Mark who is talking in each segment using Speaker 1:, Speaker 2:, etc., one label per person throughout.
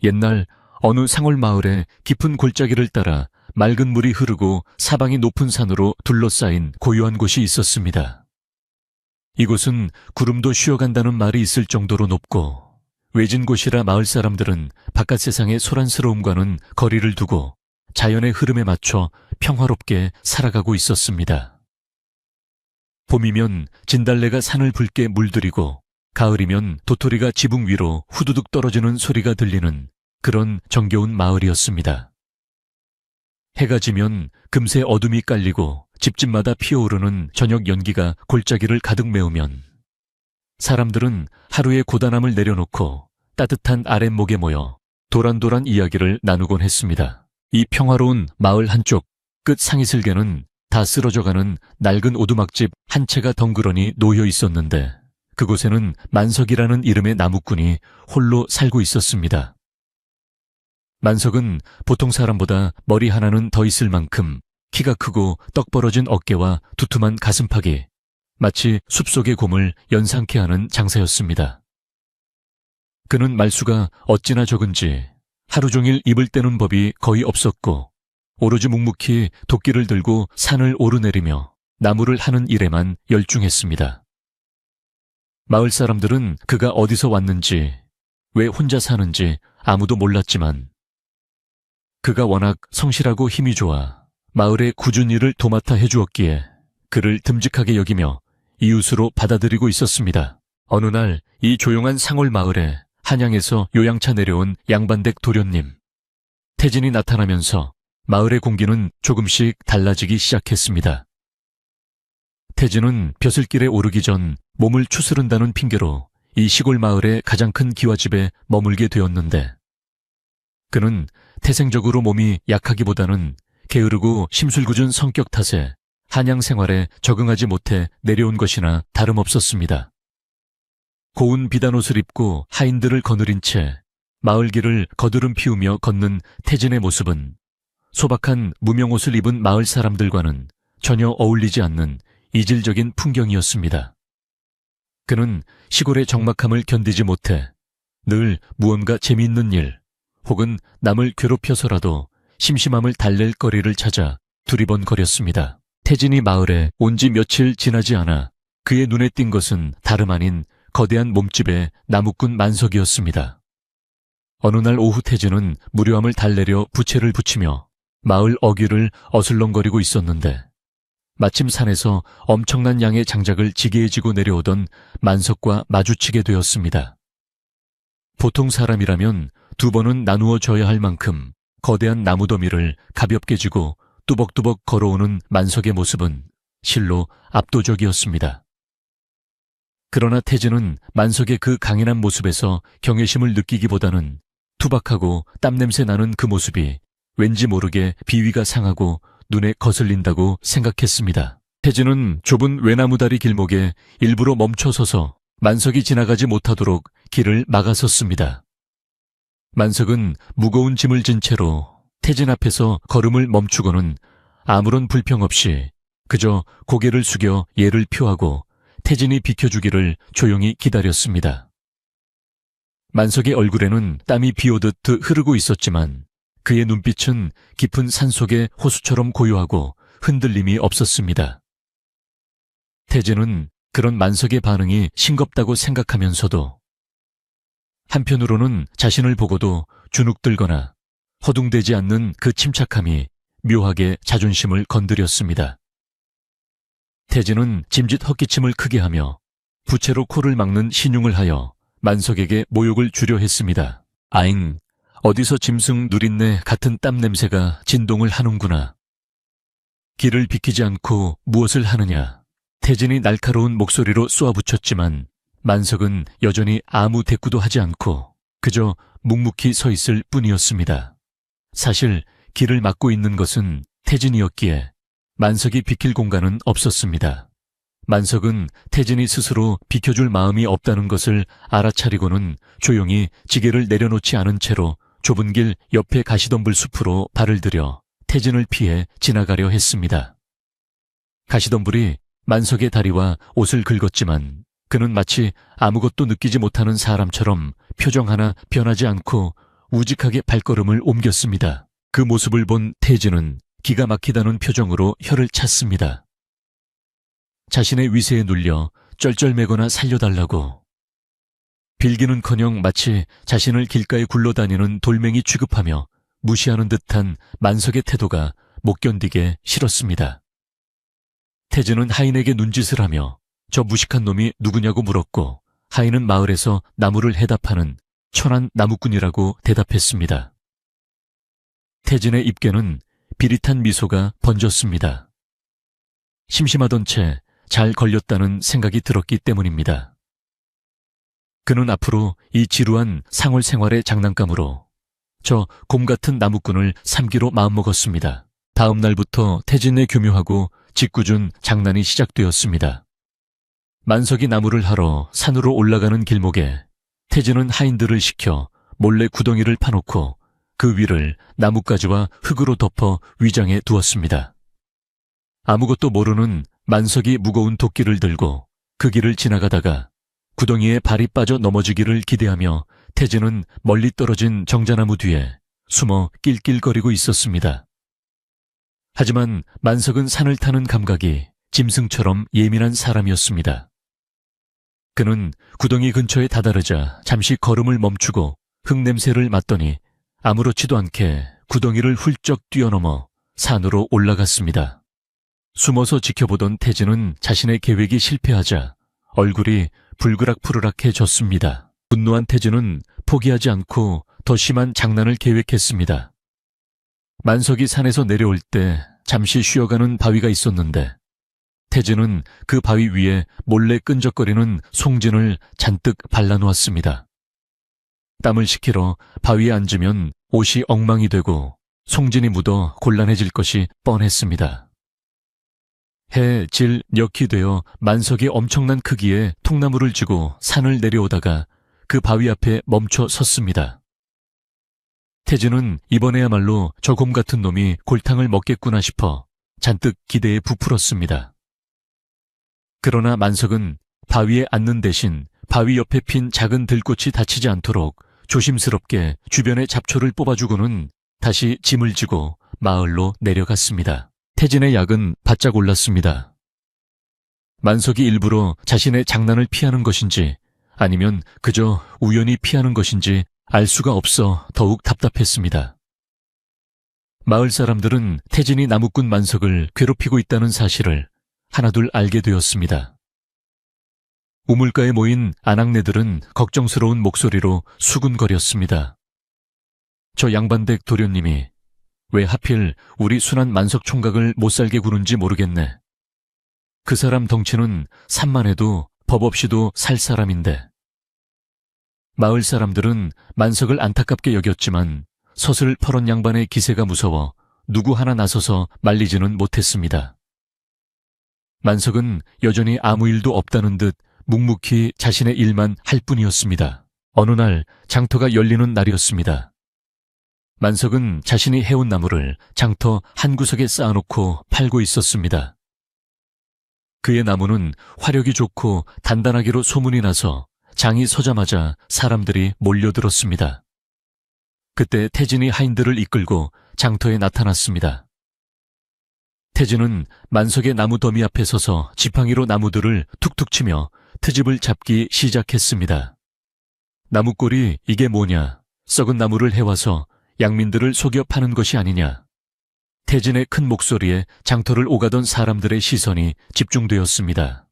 Speaker 1: 옛날 어느 상월 마을에 깊은 골짜기를 따라 맑은 물이 흐르고 사방이 높은 산으로 둘러싸인 고요한 곳이 있었습니다. 이곳은 구름도 쉬어간다는 말이 있을 정도로 높고 외진 곳이라 마을 사람들은 바깥 세상의 소란스러움과는 거리를 두고 자연의 흐름에 맞춰 평화롭게 살아가고 있었습니다. 봄이면 진달래가 산을 붉게 물들이고 가을이면 도토리가 지붕 위로 후두둑 떨어지는 소리가 들리는 그런 정겨운 마을이었습니다. 해가 지면 금세 어둠이 깔리고 집집마다 피어오르는 저녁 연기가 골짜기를 가득 메우면 사람들은 하루의 고단함을 내려놓고 따뜻한 아랫목에 모여 도란도란 이야기를 나누곤 했습니다. 이 평화로운 마을 한쪽 끝 상이슬개는 다 쓰러져가는 낡은 오두막집 한 채가 덩그러니 놓여 있었는데 그곳에는 만석이라는 이름의 나무꾼이 홀로 살고 있었습니다. 만석은 보통 사람보다 머리 하나는 더 있을 만큼 키가 크고 떡 벌어진 어깨와 두툼한 가슴팍이 마치 숲속의 곰을 연상케 하는 장사였습니다. 그는 말수가 어찌나 적은지 하루 종일 입을 떼는 법이 거의 없었고 오로지 묵묵히 도끼를 들고 산을 오르내리며 나무를 하는 일에만 열중했습니다. 마을 사람들은 그가 어디서 왔는지 왜 혼자 사는지 아무도 몰랐지만 그가 워낙 성실하고 힘이 좋아 마을의 굳은 일을 도맡아 해주었기에 그를 듬직하게 여기며 이웃으로 받아들이고 있었습니다. 어느 날 이 조용한 상월 마을에 한양에서 요양차 내려온 양반댁 도련님 태진이 나타나면서 마을의 공기는 조금씩 달라지기 시작했습니다. 태진은 벼슬길에 오르기 전 몸을 추스른다는 핑계로 이 시골 마을의 가장 큰 기와집에 머물게 되었는데 그는 태생적으로 몸이 약하기보다는 게으르고 심술궂은 성격 탓에 한양 생활에 적응하지 못해 내려온 것이나 다름없었습니다. 고운 비단옷을 입고 하인들을 거느린 채 마을길을 거드름 피우며 걷는 태진의 모습은 소박한 무명옷을 입은 마을 사람들과는 전혀 어울리지 않는 이질적인 풍경이었습니다. 그는 시골의 적막함을 견디지 못해 늘 무언가 재미있는 일 혹은 남을 괴롭혀서라도 심심함을 달랠 거리를 찾아 두리번거렸습니다. 태진이 마을에 온 지 며칠 지나지 않아 그의 눈에 띈 것은 다름 아닌 거대한 몸집의 나무꾼 만석이었습니다. 어느 날 오후 태진은 무료함을 달래려 부채를 붙이며 마을 어귀를 어슬렁거리고 있었는데 마침 산에서 엄청난 양의 장작을 지게에 지고 내려오던 만석과 마주치게 되었습니다. 보통 사람이라면 두 번은 나누어 져야 할 만큼 거대한 나무더미를 가볍게 지고 뚜벅뚜벅 걸어오는 만석의 모습은 실로 압도적이었습니다. 그러나 태진은 만석의 그 강인한 모습에서 경외심을 느끼기보다는 투박하고 땀냄새 나는 그 모습이 왠지 모르게 비위가 상하고 눈에 거슬린다고 생각했습니다. 태진은 좁은 외나무다리 길목에 일부러 멈춰서서 만석이 지나가지 못하도록 길을 막아섰습니다. 만석은 무거운 짐을 진 채로 태진 앞에서 걸음을 멈추고는 아무런 불평 없이 그저 고개를 숙여 예를 표하고 태진이 비켜주기를 조용히 기다렸습니다. 만석의 얼굴에는 땀이 비오듯 흐르고 있었지만 그의 눈빛은 깊은 산속의 호수처럼 고요하고 흔들림이 없었습니다. 태진은 그런 만석의 반응이 싱겁다고 생각하면서도 한편으로는 자신을 보고도 주눅들거나 허둥대지 않는 그 침착함이 묘하게 자존심을 건드렸습니다. 태진은 짐짓 헛기침을 크게 하며 부채로 코를 막는 신용을 하여 만석에게 모욕을 주려 했습니다. 아잉, 어디서 짐승 누린내 같은 땀 냄새가 진동을 하는구나. 길을 비키지 않고 무엇을 하느냐. 태진이 날카로운 목소리로 쏘아붙였지만 만석은 여전히 아무 대꾸도 하지 않고 그저 묵묵히 서 있을 뿐이었습니다. 사실 길을 막고 있는 것은 태진이었기에 만석이 비킬 공간은 없었습니다. 만석은 태진이 스스로 비켜줄 마음이 없다는 것을 알아차리고는 조용히 지게를 내려놓지 않은 채로 좁은 길 옆에 가시덤불 숲으로 발을 들여 태진을 피해 지나가려 했습니다. 가시덤불이 만석의 다리와 옷을 긁었지만 그는 마치 아무것도 느끼지 못하는 사람처럼 표정 하나 변하지 않고 우직하게 발걸음을 옮겼습니다. 그 모습을 본 태진은 기가 막히다는 표정으로 혀를 찼습니다. 자신의 위세에 눌려 쩔쩔매거나 살려달라고. 빌기는커녕 마치 자신을 길가에 굴러다니는 돌멩이 취급하며 무시하는 듯한 만석의 태도가 못 견디게 싫었습니다. 태진은 하인에게 눈짓을 하며 저 무식한 놈이 누구냐고 물었고, 하인은 마을에서 나무를 해답하는 천한 나무꾼이라고 대답했습니다. 태진의 입에는 비릿한 미소가 번졌습니다. 심심하던 채 잘 걸렸다는 생각이 들었기 때문입니다. 그는 앞으로 이 지루한 상월 생활의 장난감으로 저 곰 같은 나무꾼을 삼기로 마음먹었습니다. 다음 날부터 태진의 교묘하고 짓궂은 장난이 시작되었습니다. 만석이 나무를 하러 산으로 올라가는 길목에 태진은 하인들을 시켜 몰래 구덩이를 파놓고 그 위를 나뭇가지와 흙으로 덮어 위장해 두었습니다. 아무것도 모르는 만석이 무거운 도끼를 들고 그 길을 지나가다가 구덩이에 발이 빠져 넘어지기를 기대하며 태진은 멀리 떨어진 정자나무 뒤에 숨어 낄낄거리고 있었습니다. 하지만 만석은 산을 타는 감각이 짐승처럼 예민한 사람이었습니다. 그는 구덩이 근처에 다다르자 잠시 걸음을 멈추고 흙냄새를 맡더니 아무렇지도 않게 구덩이를 훌쩍 뛰어넘어 산으로 올라갔습니다. 숨어서 지켜보던 태진은 자신의 계획이 실패하자 얼굴이 불그락푸르락해졌습니다. 분노한 태진은 포기하지 않고 더 심한 장난을 계획했습니다. 만석이 산에서 내려올 때 잠시 쉬어가는 바위가 있었는데 태진은 그 바위 위에 몰래 끈적거리는 송진을 잔뜩 발라놓았습니다. 땀을 식히러 바위에 앉으면 옷이 엉망이 되고 송진이 묻어 곤란해질 것이 뻔했습니다. 해, 질, 녘이 되어 만석이 엄청난 크기의 통나무를 쥐고 산을 내려오다가 그 바위 앞에 멈춰 섰습니다. 태진은 이번에야말로 저 곰 같은 놈이 골탕을 먹겠구나 싶어 잔뜩 기대에 부풀었습니다. 그러나 만석은 바위에 앉는 대신 바위 옆에 핀 작은 들꽃이 다치지 않도록 조심스럽게 주변의 잡초를 뽑아주고는 다시 짐을 지고 마을로 내려갔습니다. 태진의 약은 바짝 올랐습니다. 만석이 일부러 자신의 장난을 피하는 것인지 아니면 그저 우연히 피하는 것인지 알 수가 없어 더욱 답답했습니다. 마을 사람들은 태진이 나무꾼 만석을 괴롭히고 있다는 사실을 하나둘 알게 되었습니다. 우물가에 모인 아낙네들은 걱정스러운 목소리로 수군거렸습니다. 저 양반댁 도련님이 왜 하필 우리 순한 만석 총각을 못살게 구는지 모르겠네. 그 사람 덩치는 산만 해도 법 없이도 살 사람인데. 마을 사람들은 만석을 안타깝게 여겼지만 서슬 퍼런 양반의 기세가 무서워 누구 하나 나서서 말리지는 못했습니다. 만석은 여전히 아무 일도 없다는 듯 묵묵히 자신의 일만 할 뿐이었습니다. 어느 날 장터가 열리는 날이었습니다. 만석은 자신이 해온 나무를 장터 한 구석에 쌓아놓고 팔고 있었습니다. 그의 나무는 화력이 좋고 단단하기로 소문이 나서 장이 서자마자 사람들이 몰려들었습니다. 그때 태진이 하인들을 이끌고 장터에 나타났습니다. 태진은 만석의 나무 더미 앞에 서서 지팡이로 나무들을 툭툭 치며 트집을 잡기 시작했습니다. 나무꼴이 이게 뭐냐? 썩은 나무를 해와서 양민들을 속여 파는 것이 아니냐. 태진의 큰 목소리에 장터를 오가던 사람들의 시선이 집중되었습니다.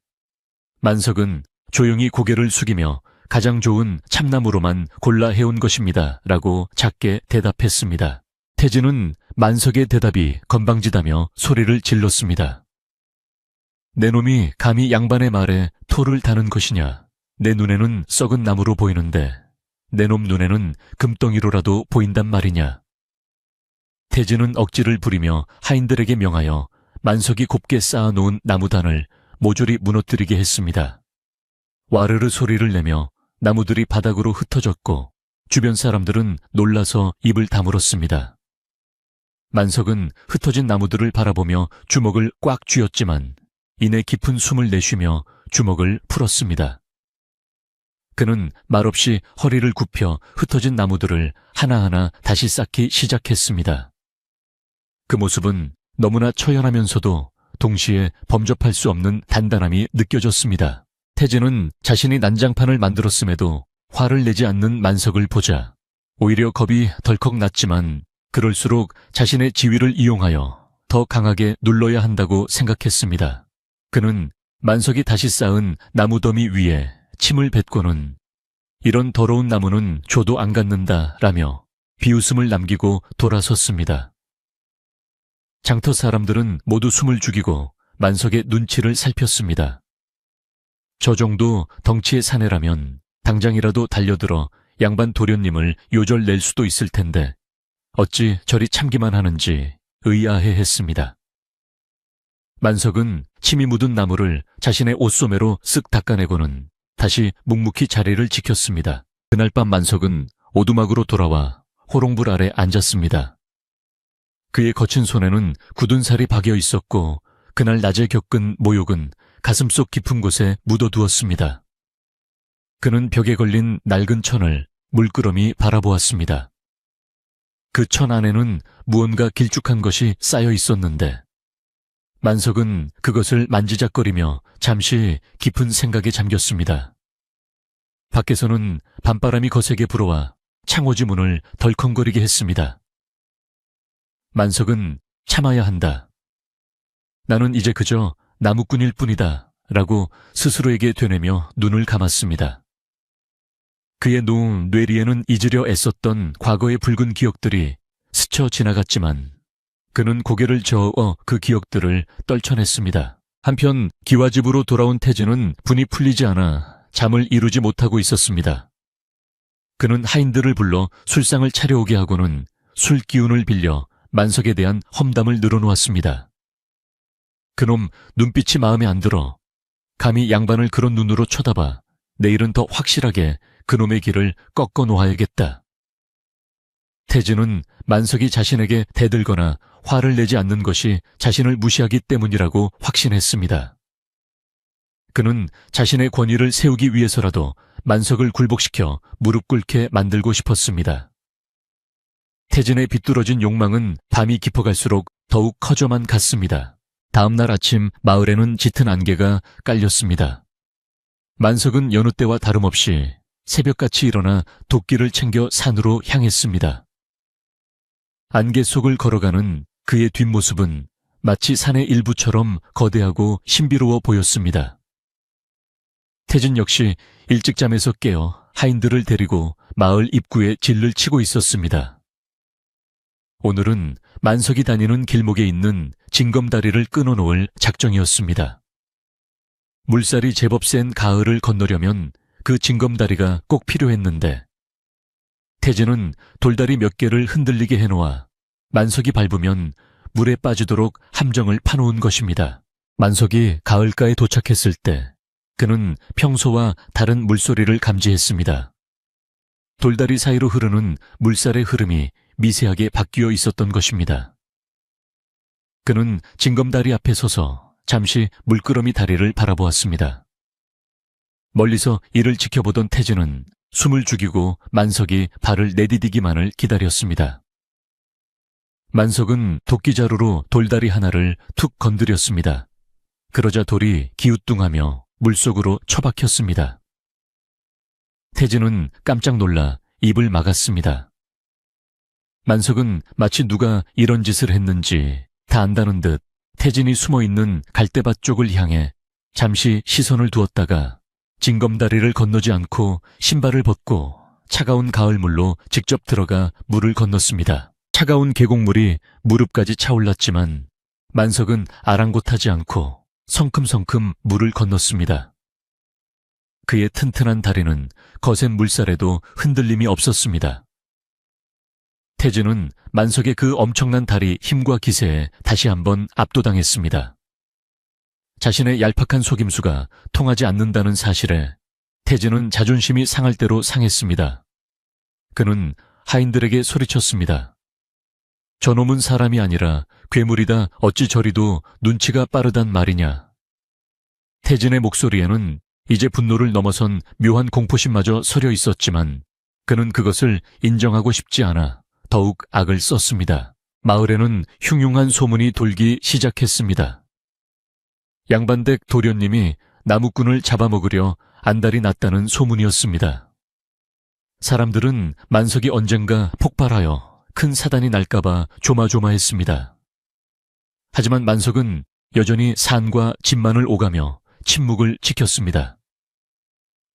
Speaker 1: 만석은 조용히 고개를 숙이며 가장 좋은 참나무로만 골라 해온 것입니다. 라고 작게 대답했습니다. 태진은 만석의 대답이 건방지다며 소리를 질렀습니다. 내 놈이 감히 양반의 말에 토를 다는 것이냐. 내 눈에는 썩은 나무로 보이는데 내 놈 눈에는 금덩이로라도 보인단 말이냐. 태진은 억지를 부리며 하인들에게 명하여 만석이 곱게 쌓아놓은 나무단을 모조리 무너뜨리게 했습니다. 와르르 소리를 내며 나무들이 바닥으로 흩어졌고 주변 사람들은 놀라서 입을 다물었습니다. 만석은 흩어진 나무들을 바라보며 주먹을 꽉 쥐었지만 이내 깊은 숨을 내쉬며 주먹을 풀었습니다. 그는 말없이 허리를 굽혀 흩어진 나무들을 하나하나 다시 쌓기 시작했습니다. 그 모습은 너무나 처연하면서도 동시에 범접할 수 없는 단단함이 느껴졌습니다. 태진은 자신이 난장판을 만들었음에도 화를 내지 않는 만석을 보자 오히려 겁이 덜컥 났지만 그럴수록 자신의 지위를 이용하여 더 강하게 눌러야 한다고 생각했습니다. 그는 만석이 다시 쌓은 나무더미 위에 침을 뱉고는 이런 더러운 나무는 줘도 안 갖는다 라며 비웃음을 남기고 돌아섰습니다. 장터 사람들은 모두 숨을 죽이고 만석의 눈치를 살폈습니다. 저 정도 덩치의 사내라면 당장이라도 달려들어 양반 도련님을 요절낼 수도 있을 텐데 어찌 저리 참기만 하는지 의아해했습니다. 만석은 침이 묻은 나무를 자신의 옷소매로 쓱 닦아내고는 다시 묵묵히 자리를 지켰습니다. 그날 밤 만석은 오두막으로 돌아와 호롱불 아래 앉았습니다. 그의 거친 손에는 굳은 살이 박여 있었고 그날 낮에 겪은 모욕은 가슴속 깊은 곳에 묻어두었습니다. 그는 벽에 걸린 낡은 천을 물끄러미 바라보았습니다. 그 천 안에는 무언가 길쭉한 것이 쌓여 있었는데 만석은 그것을 만지작거리며 잠시 깊은 생각에 잠겼습니다. 밖에서는 밤바람이 거세게 불어와 창호지 문을 덜컹거리게 했습니다. 만석은 참아야 한다. 나는 이제 그저 나무꾼일 뿐이다 라고 스스로에게 되뇌며 눈을 감았습니다. 그의 노운 뇌리에는 잊으려 애썼던 과거의 붉은 기억들이 스쳐 지나갔지만 그는 고개를 저어 그 기억들을 떨쳐냈습니다. 한편 기와집으로 돌아온 태진은 분이 풀리지 않아 잠을 이루지 못하고 있었습니다. 그는 하인들을 불러 술상을 차려오게 하고는 술 기운을 빌려 만석에 대한 험담을 늘어놓았습니다. 그놈 눈빛이 마음에 안 들어. 감히 양반을 그런 눈으로 쳐다봐 내일은 더 확실하게 그놈의 길을 꺾어 놓아야겠다. 태진은 만석이 자신에게 대들거나 화를 내지 않는 것이 자신을 무시하기 때문이라고 확신했습니다. 그는 자신의 권위를 세우기 위해서라도 만석을 굴복시켜 무릎 꿇게 만들고 싶었습니다. 태진의 비뚤어진 욕망은 밤이 깊어갈수록 더욱 커져만 갔습니다. 다음 날 아침 마을에는 짙은 안개가 깔렸습니다. 만석은 여느 때와 다름없이 새벽같이 일어나 도끼를 챙겨 산으로 향했습니다. 안개 속을 걸어가는 그의 뒷모습은 마치 산의 일부처럼 거대하고 신비로워 보였습니다. 태진 역시 일찍 잠에서 깨어 하인들을 데리고 마을 입구에 진을 치고 있었습니다. 오늘은 만석이 다니는 길목에 있는 징검다리를 끊어놓을 작정이었습니다. 물살이 제법 센 가을을 건너려면 그 징검다리가 꼭 필요했는데 태진은 돌다리 몇 개를 흔들리게 해놓아 만석이 밟으면 물에 빠지도록 함정을 파놓은 것입니다. 만석이 가을가에 도착했을 때 그는 평소와 다른 물소리를 감지했습니다. 돌다리 사이로 흐르는 물살의 흐름이 미세하게 바뀌어 있었던 것입니다. 그는 징검다리 앞에 서서 잠시 물끄러미 다리를 바라보았습니다. 멀리서 이를 지켜보던 태진은 숨을 죽이고 만석이 발을 내디디기만을 기다렸습니다. 만석은 도끼자루로 돌다리 하나를 툭 건드렸습니다. 그러자 돌이 기우뚱하며 물속으로 처박혔습니다. 태진은 깜짝 놀라 입을 막았습니다. 만석은 마치 누가 이런 짓을 했는지 다 안다는 듯 태진이 숨어있는 갈대밭 쪽을 향해 잠시 시선을 두었다가 징검다리를 건너지 않고 신발을 벗고 차가운 가을물로 직접 들어가 물을 건넜습니다. 차가운 계곡물이 무릎까지 차올랐지만 만석은 아랑곳하지 않고 성큼성큼 물을 건넜습니다. 그의 튼튼한 다리는 거센 물살에도 흔들림이 없었습니다. 태진은 만석의 그 엄청난 다리 힘과 기세에 다시 한번 압도당했습니다. 자신의 얄팍한 속임수가 통하지 않는다는 사실에 태진은 자존심이 상할 대로 상했습니다. 그는 하인들에게 소리쳤습니다. 저놈은 사람이 아니라 괴물이다 어찌 저리도 눈치가 빠르단 말이냐. 태진의 목소리에는 이제 분노를 넘어선 묘한 공포심마저 서려 있었지만 그는 그것을 인정하고 싶지 않아 더욱 악을 썼습니다. 마을에는 흉흉한 소문이 돌기 시작했습니다. 양반댁 도련님이 나무꾼을 잡아먹으려 안달이 났다는 소문이었습니다. 사람들은 만석이 언젠가 폭발하여 큰 사단이 날까봐 조마조마했습니다. 하지만 만석은 여전히 산과 집만을 오가며 침묵을 지켰습니다.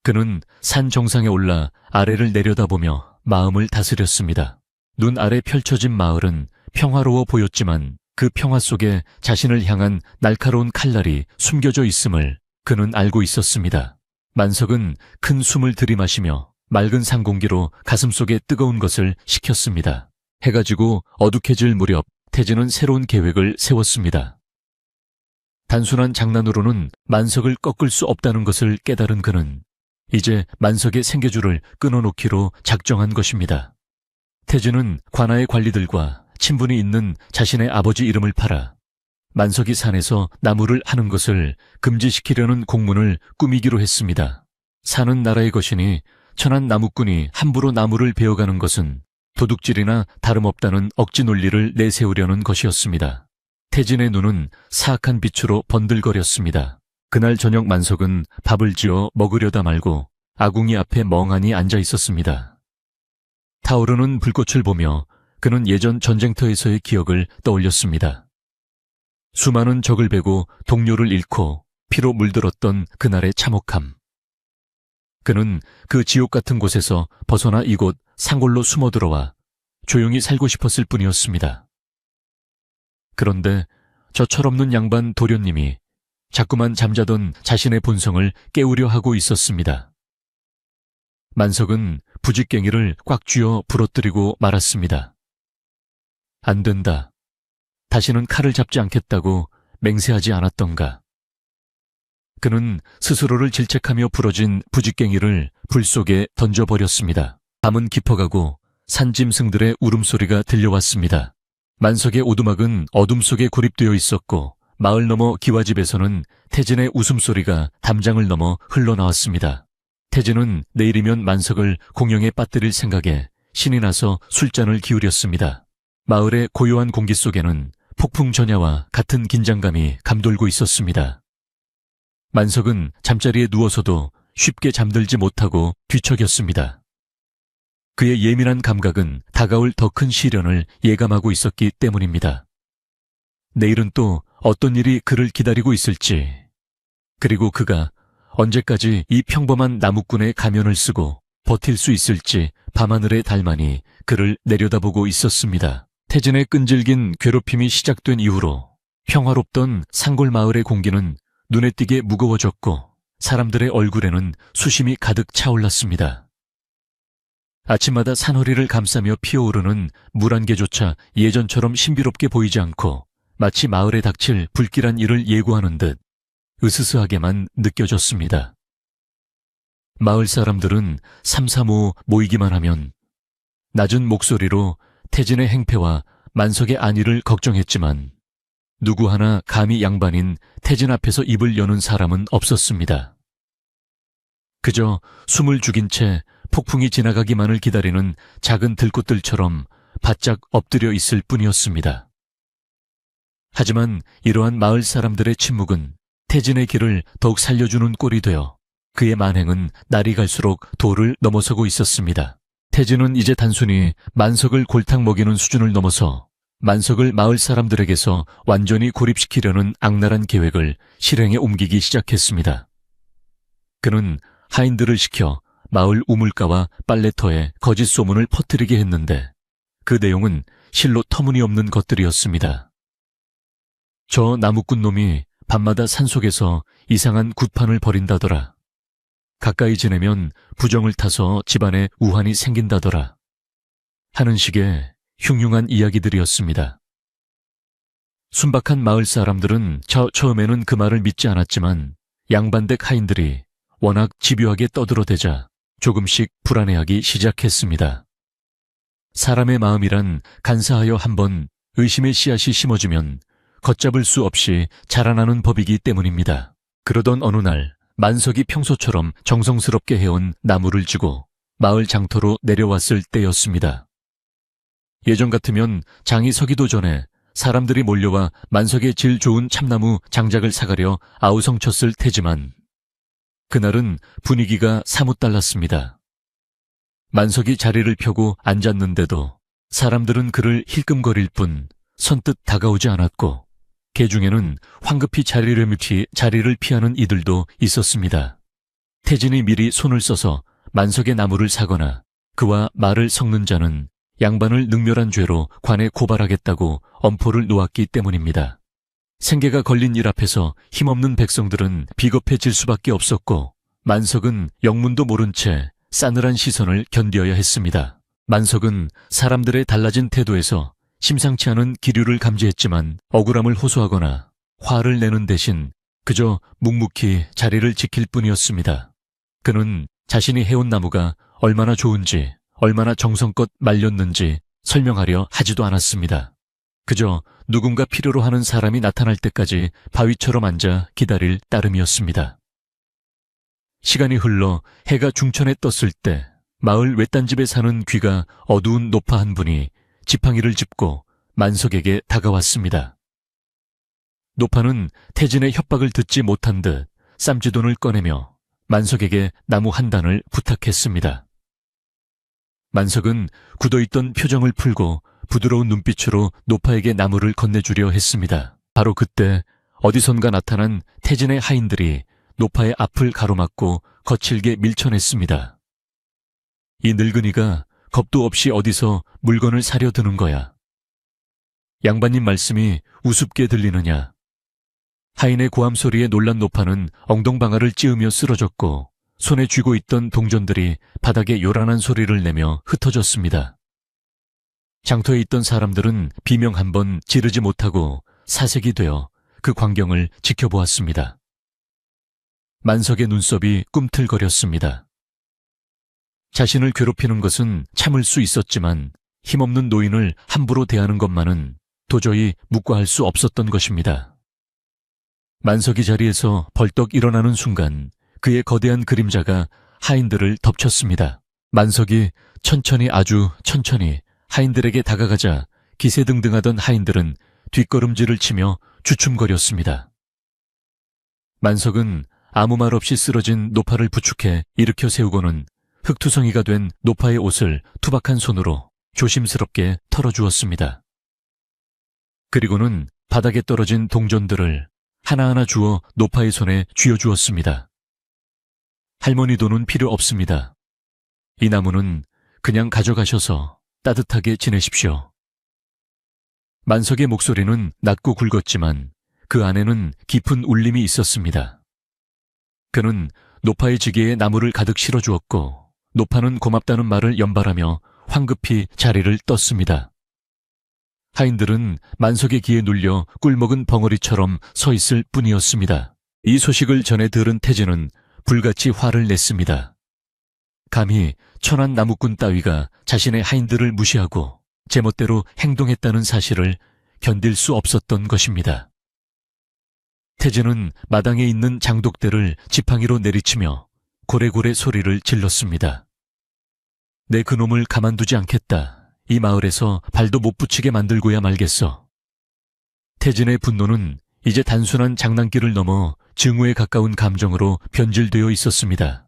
Speaker 1: 그는 산 정상에 올라 아래를 내려다보며 마음을 다스렸습니다. 눈 아래 펼쳐진 마을은 평화로워 보였지만 그 평화 속에 자신을 향한 날카로운 칼날이 숨겨져 있음을 그는 알고 있었습니다. 만석은 큰 숨을 들이마시며 맑은 산 공기로 가슴속에 뜨거운 것을 식혔습니다. 해가 지고 어둑해질 무렵 태진은 새로운 계획을 세웠습니다. 단순한 장난으로는 만석을 꺾을 수 없다는 것을 깨달은 그는 이제 만석의 생계줄을 끊어놓기로 작정한 것입니다. 태진은 관아의 관리들과 친분이 있는 자신의 아버지 이름을 팔아 만석이 산에서 나무를 하는 것을 금지시키려는 공문을 꾸미기로 했습니다. 산은 나라의 것이니 천한 나무꾼이 함부로 나무를 베어가는 것은 도둑질이나 다름없다는 억지 논리를 내세우려는 것이었습니다. 태진의 눈은 사악한 빛으로 번들거렸습니다. 그날 저녁 만석은 밥을 지어 먹으려다 말고 아궁이 앞에 멍하니 앉아 있었습니다. 타오르는 불꽃을 보며 그는 예전 전쟁터에서의 기억을 떠올렸습니다. 수많은 적을 베고 동료를 잃고 피로 물들었던 그날의 참혹함. 그는 그 지옥 같은 곳에서 벗어나 이곳 상골로 숨어들어와 조용히 살고 싶었을 뿐이었습니다. 그런데 저 철없는 양반 도련님이 자꾸만 잠자던 자신의 본성을 깨우려 하고 있었습니다. 만석은 부직갱이를 꽉 쥐어 부러뜨리고 말았습니다. 안 된다. 다시는 칼을 잡지 않겠다고 맹세하지 않았던가. 그는 스스로를 질책하며 부러진 부직갱이를 불 속에 던져버렸습니다. 밤은 깊어가고 산짐승들의 울음소리가 들려왔습니다. 만석의 오두막은 어둠 속에 고립되어 있었고 마을 너머 기와집에서는 태진의 웃음소리가 담장을 넘어 흘러나왔습니다. 태진은 내일이면 만석을 공영에 빠뜨릴 생각에 신이 나서 술잔을 기울였습니다. 마을의 고요한 공기 속에는 폭풍 전야와 같은 긴장감이 감돌고 있었습니다. 만석은 잠자리에 누워서도 쉽게 잠들지 못하고 뒤척였습니다. 그의 예민한 감각은 다가올 더 큰 시련을 예감하고 있었기 때문입니다. 내일은 또 어떤 일이 그를 기다리고 있을지, 그리고 그가 언제까지 이 평범한 나무꾼의 가면을 쓰고 버틸 수 있을지 밤하늘의 달만이 그를 내려다보고 있었습니다. 태진의 끈질긴 괴롭힘이 시작된 이후로 평화롭던 상골 마을의 공기는 눈에 띄게 무거워졌고 사람들의 얼굴에는 수심이 가득 차올랐습니다. 아침마다 산허리를 감싸며 피어오르는 물 한 개조차 예전처럼 신비롭게 보이지 않고 마치 마을에 닥칠 불길한 일을 예고하는 듯 으스스하게만 느껴졌습니다. 마을 사람들은 삼삼오오 모이기만 하면 낮은 목소리로 태진의 행패와 만석의 안위를 걱정했지만 누구 하나 감히 양반인 태진 앞에서 입을 여는 사람은 없었습니다. 그저 숨을 죽인 채 폭풍이 지나가기만을 기다리는 작은 들꽃들처럼 바짝 엎드려 있을 뿐이었습니다. 하지만 이러한 마을 사람들의 침묵은 태진의 길을 더욱 살려주는 꼴이 되어 그의 만행은 날이 갈수록 도를 넘어서고 있었습니다. 태진은 이제 단순히 만석을 골탕 먹이는 수준을 넘어서 만석을 마을 사람들에게서 완전히 고립시키려는 악랄한 계획을 실행에 옮기기 시작했습니다. 그는 하인들을 시켜 마을 우물가와 빨래터에 거짓 소문을 퍼뜨리게 했는데 그 내용은 실로 터무니없는 것들이었습니다. 저 나무꾼 놈이 밤마다 산속에서 이상한 굿판을 벌인다더라. 가까이 지내면 부정을 타서 집안에 우환이 생긴다더라. 하는 식의 흉흉한 이야기들이었습니다. 순박한 마을 사람들은 처음에는 그 말을 믿지 않았지만 양반댁 하인들이 워낙 집요하게 떠들어대자 조금씩 불안해하기 시작했습니다. 사람의 마음이란 간사하여 한번 의심의 씨앗이 심어지면 걷잡을 수 없이 자라나는 법이기 때문입니다. 그러던 어느 날 만석이 평소처럼 정성스럽게 해온 나무를 지고 마을 장터로 내려왔을 때였습니다. 예전 같으면 장이 서기도 전에 사람들이 몰려와 만석의 질 좋은 참나무 장작을 사가려 아우성쳤을 테지만 그날은 분위기가 사뭇 달랐습니다. 만석이 자리를 펴고 앉았는데도 사람들은 그를 힐끔거릴 뿐 선뜻 다가오지 않았고 개 중에는 황급히 자리를 피하는 이들도 있었습니다. 태진이 미리 손을 써서 만석의 나무를 사거나 그와 말을 섞는 자는 양반을 능멸한 죄로 관에 고발하겠다고 엄포를 놓았기 때문입니다. 생계가 걸린 일 앞에서 힘없는 백성들은 비겁해질 수밖에 없었고 만석은 영문도 모른 채 싸늘한 시선을 견뎌야 했습니다. 만석은 사람들의 달라진 태도에서 심상치 않은 기류를 감지했지만 억울함을 호소하거나 화를 내는 대신 그저 묵묵히 자리를 지킬 뿐이었습니다. 그는 자신이 해온 나무가 얼마나 좋은지, 얼마나 정성껏 말렸는지 설명하려 하지도 않았습니다. 그저 누군가 필요로 하는 사람이 나타날 때까지 바위처럼 앉아 기다릴 따름이었습니다. 시간이 흘러 해가 중천에 떴을 때 마을 외딴집에 사는 귀가 어두운 노파 한 분이 지팡이를 짚고 만석에게 다가왔습니다. 노파는 태진의 협박을 듣지 못한 듯 쌈지돈을 꺼내며 만석에게 나무 한 단을 부탁했습니다. 만석은 굳어있던 표정을 풀고 부드러운 눈빛으로 노파에게 나무를 건네주려 했습니다. 바로 그때 어디선가 나타난 태진의 하인들이 노파의 앞을 가로막고 거칠게 밀쳐냈습니다. 이 늙은이가 겁도 없이 어디서 물건을 사려 드는 거야. 양반님 말씀이 우습게 들리느냐. 하인의 고함 소리에 놀란 노파는 엉덩방아를 찌으며 쓰러졌고 손에 쥐고 있던 동전들이 바닥에 요란한 소리를 내며 흩어졌습니다. 장터에 있던 사람들은 비명 한 번 지르지 못하고 사색이 되어 그 광경을 지켜보았습니다. 만석의 눈썹이 꿈틀거렸습니다. 자신을 괴롭히는 것은 참을 수 있었지만 힘없는 노인을 함부로 대하는 것만은 도저히 묵과할 수 없었던 것입니다. 만석이 자리에서 벌떡 일어나는 순간 그의 거대한 그림자가 하인들을 덮쳤습니다. 만석이 아주 천천히 하인들에게 다가가자 기세등등하던 하인들은 뒷걸음질을 치며 주춤거렸습니다. 만석은 아무 말 없이 쓰러진 노파를 부축해 일으켜 세우고는 흙투성이가 된 노파의 옷을 투박한 손으로 조심스럽게 털어주었습니다. 그리고는 바닥에 떨어진 동전들을 하나하나 주워 노파의 손에 쥐어주었습니다. 할머니 돈은 필요 없습니다. 이 나무는 그냥 가져가셔서 따뜻하게 지내십시오. 만석의 목소리는 낮고 굵었지만 그 안에는 깊은 울림이 있었습니다. 그는 노파의 지게에 나무를 가득 실어주었고 노파는 고맙다는 말을 연발하며 황급히 자리를 떴습니다. 하인들은 만석의 기에 눌려 꿀먹은 벙어리처럼 서 있을 뿐이었습니다. 이 소식을 전해 들은 태진은 불같이 화를 냈습니다. 감히 천한 나무꾼 따위가 자신의 하인들을 무시하고 제멋대로 행동했다는 사실을 견딜 수 없었던 것입니다. 태진은 마당에 있는 장독대를 지팡이로 내리치며 고래고래 소리를 질렀습니다. 내 그놈을 가만두지 않겠다. 이 마을에서 발도 못 붙이게 만들고야 말겠어. 태진의 분노는 이제 단순한 장난기를 넘어 증오에 가까운 감정으로 변질되어 있었습니다.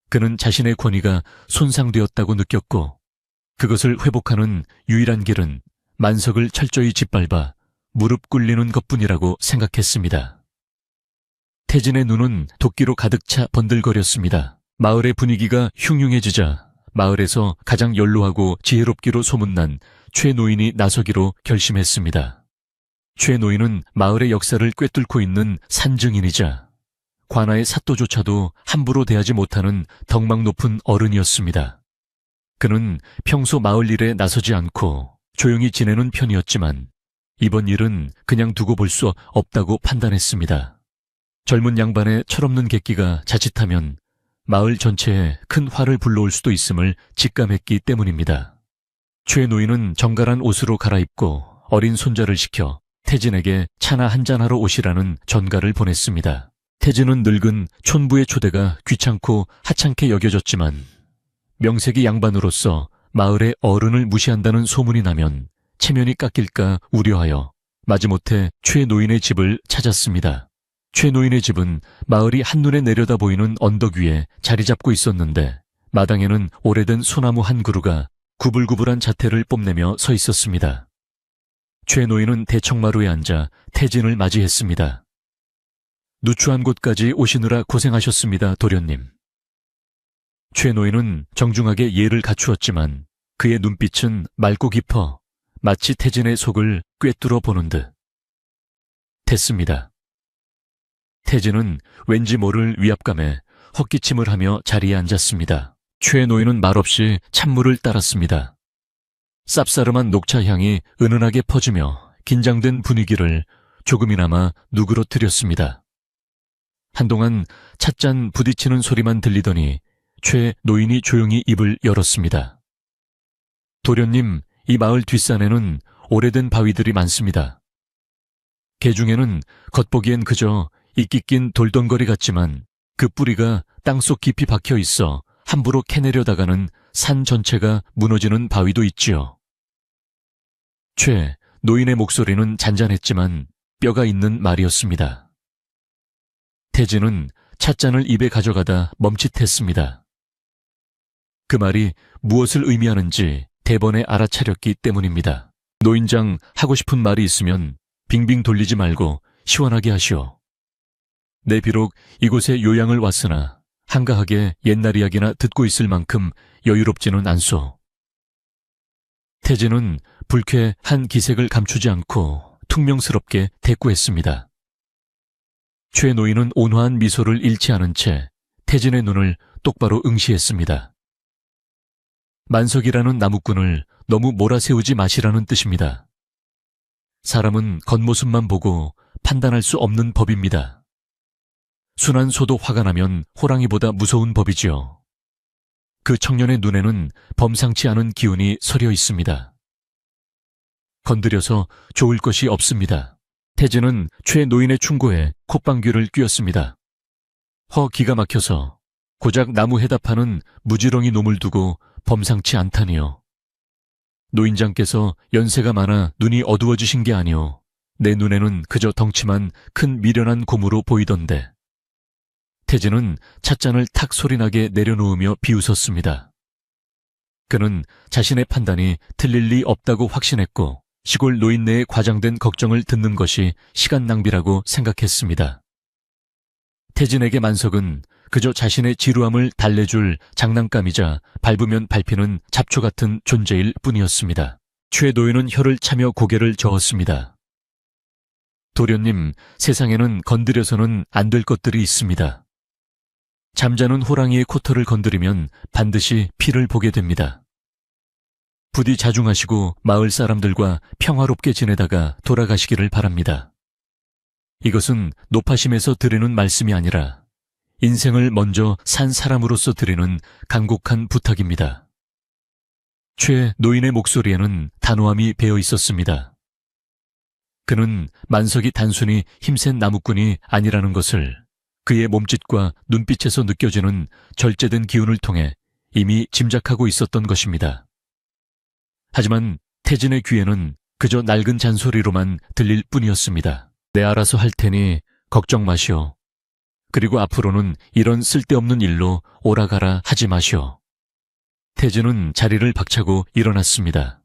Speaker 1: 그는 자신의 권위가 손상되었다고 느꼈고 그것을 회복하는 유일한 길은 만석을 철저히 짓밟아 무릎 꿇리는 것뿐이라고 생각했습니다. 태진의 눈은 도끼로 가득 차 번들거렸습니다. 마을의 분위기가 흉흉해지자 마을에서 가장 연로하고 지혜롭기로 소문난 최 노인이 나서기로 결심했습니다. 최 노인은 마을의 역사를 꿰뚫고 있는 산증인이자 관아의 사또조차도 함부로 대하지 못하는 덕망 높은 어른이었습니다. 그는 평소 마을 일에 나서지 않고 조용히 지내는 편이었지만 이번 일은 그냥 두고 볼 수 없다고 판단했습니다. 젊은 양반의 철없는 객기가 자칫하면 마을 전체에 큰 화를 불러올 수도 있음을 직감했기 때문입니다. 최 노인은 정갈한 옷으로 갈아입고 어린 손자를 시켜 태진에게 차나 한잔하러 오시라는 전가를 보냈습니다. 태진은 늙은 촌부의 초대가 귀찮고 하찮게 여겨졌지만 명색이 양반으로서 마을의 어른을 무시한다는 소문이 나면 체면이 깎일까 우려하여 마지못해 최 노인의 집을 찾았습니다. 최 노인의 집은 마을이 한눈에 내려다 보이는 언덕 위에 자리 잡고 있었는데 마당에는 오래된 소나무 한 그루가 구불구불한 자태를 뽐내며 서 있었습니다. 최 노인은 대청마루에 앉아 태진을 맞이했습니다. 누추한 곳까지 오시느라 고생하셨습니다, 도련님. 최 노인은 정중하게 예를 갖추었지만 그의 눈빛은 맑고 깊어 마치 태진의 속을 꿰뚫어 보는 듯. 됐습니다. 태진은 왠지 모를 위압감에 헛기침을 하며 자리에 앉았습니다. 최 노인은 말없이 찬물을 따랐습니다. 쌉싸름한 녹차 향이 은은하게 퍼지며 긴장된 분위기를 조금이나마 누그러뜨렸습니다. 한동안 찻잔 부딪히는 소리만 들리더니 최 노인이 조용히 입을 열었습니다. 도련님, 이 마을 뒷산에는 오래된 바위들이 많습니다. 개 중에는 겉보기엔 그저 이끼 낀 돌덩거리 같지만 그 뿌리가 땅속 깊이 박혀 있어 함부로 캐내려다가는 산 전체가 무너지는 바위도 있지요. 최 노인의 목소리는 잔잔했지만 뼈가 있는 말이었습니다. 태진은 찻잔을 입에 가져가다 멈칫했습니다. 그 말이 무엇을 의미하는지 대번에 알아차렸기 때문입니다. 노인장, 하고 싶은 말이 있으면 빙빙 돌리지 말고 시원하게 하시오. 내 비록 이곳에 요양을 왔으나 한가하게 옛날 이야기나 듣고 있을 만큼 여유롭지는 않소. 태진은 불쾌한 기색을 감추지 않고 퉁명스럽게 대꾸했습니다. 최 노인은 온화한 미소를 잃지 않은 채 태진의 눈을 똑바로 응시했습니다. 만석이라는 나무꾼을 너무 몰아세우지 마시라는 뜻입니다. 사람은 겉모습만 보고 판단할 수 없는 법입니다. 순한 소도 화가 나면 호랑이보다 무서운 법이지요. 그 청년의 눈에는 범상치 않은 기운이 서려 있습니다. 건드려서 좋을 것이 없습니다. 태진은 최 노인의 충고에 콧방귀를 뀌었습니다. 기가 막혀서 고작 나무 해답하는 무지렁이 놈을 두고 범상치 않다니요. 노인장께서 연세가 많아 눈이 어두워지신 게 아니오. 내 눈에는 그저 덩치만 큰 미련한 곰으로 보이던데. 태진은 찻잔을 탁 소리나게 내려놓으며 비웃었습니다. 그는 자신의 판단이 틀릴 리 없다고 확신했고 시골 노인네의 과장된 걱정을 듣는 것이 시간 낭비라고 생각했습니다. 태진에게 만석은 그저 자신의 지루함을 달래줄 장난감이자 밟으면 밟히는 잡초 같은 존재일 뿐이었습니다. 최 노인은 혀를 차며 고개를 저었습니다. 도련님, 세상에는 건드려서는 안 될 것들이 있습니다. 잠자는 호랑이의 코털을 건드리면 반드시 피를 보게 됩니다. 부디 자중하시고 마을 사람들과 평화롭게 지내다가 돌아가시기를 바랍니다. 이것은 높아심에서 드리는 말씀이 아니라 인생을 먼저 산 사람으로서 드리는 간곡한 부탁입니다. 최 노인의 목소리에는 단호함이 배어 있었습니다. 그는 만석이 단순히 힘센 나무꾼이 아니라는 것을 그의 몸짓과 눈빛에서 느껴지는 절제된 기운을 통해 이미 짐작하고 있었던 것입니다. 하지만 태진의 귀에는 그저 낡은 잔소리로만 들릴 뿐이었습니다. 내 알아서 할 테니 걱정 마시오. 그리고 앞으로는 이런 쓸데없는 일로 오라가라 하지 마시오. 태진은 자리를 박차고 일어났습니다.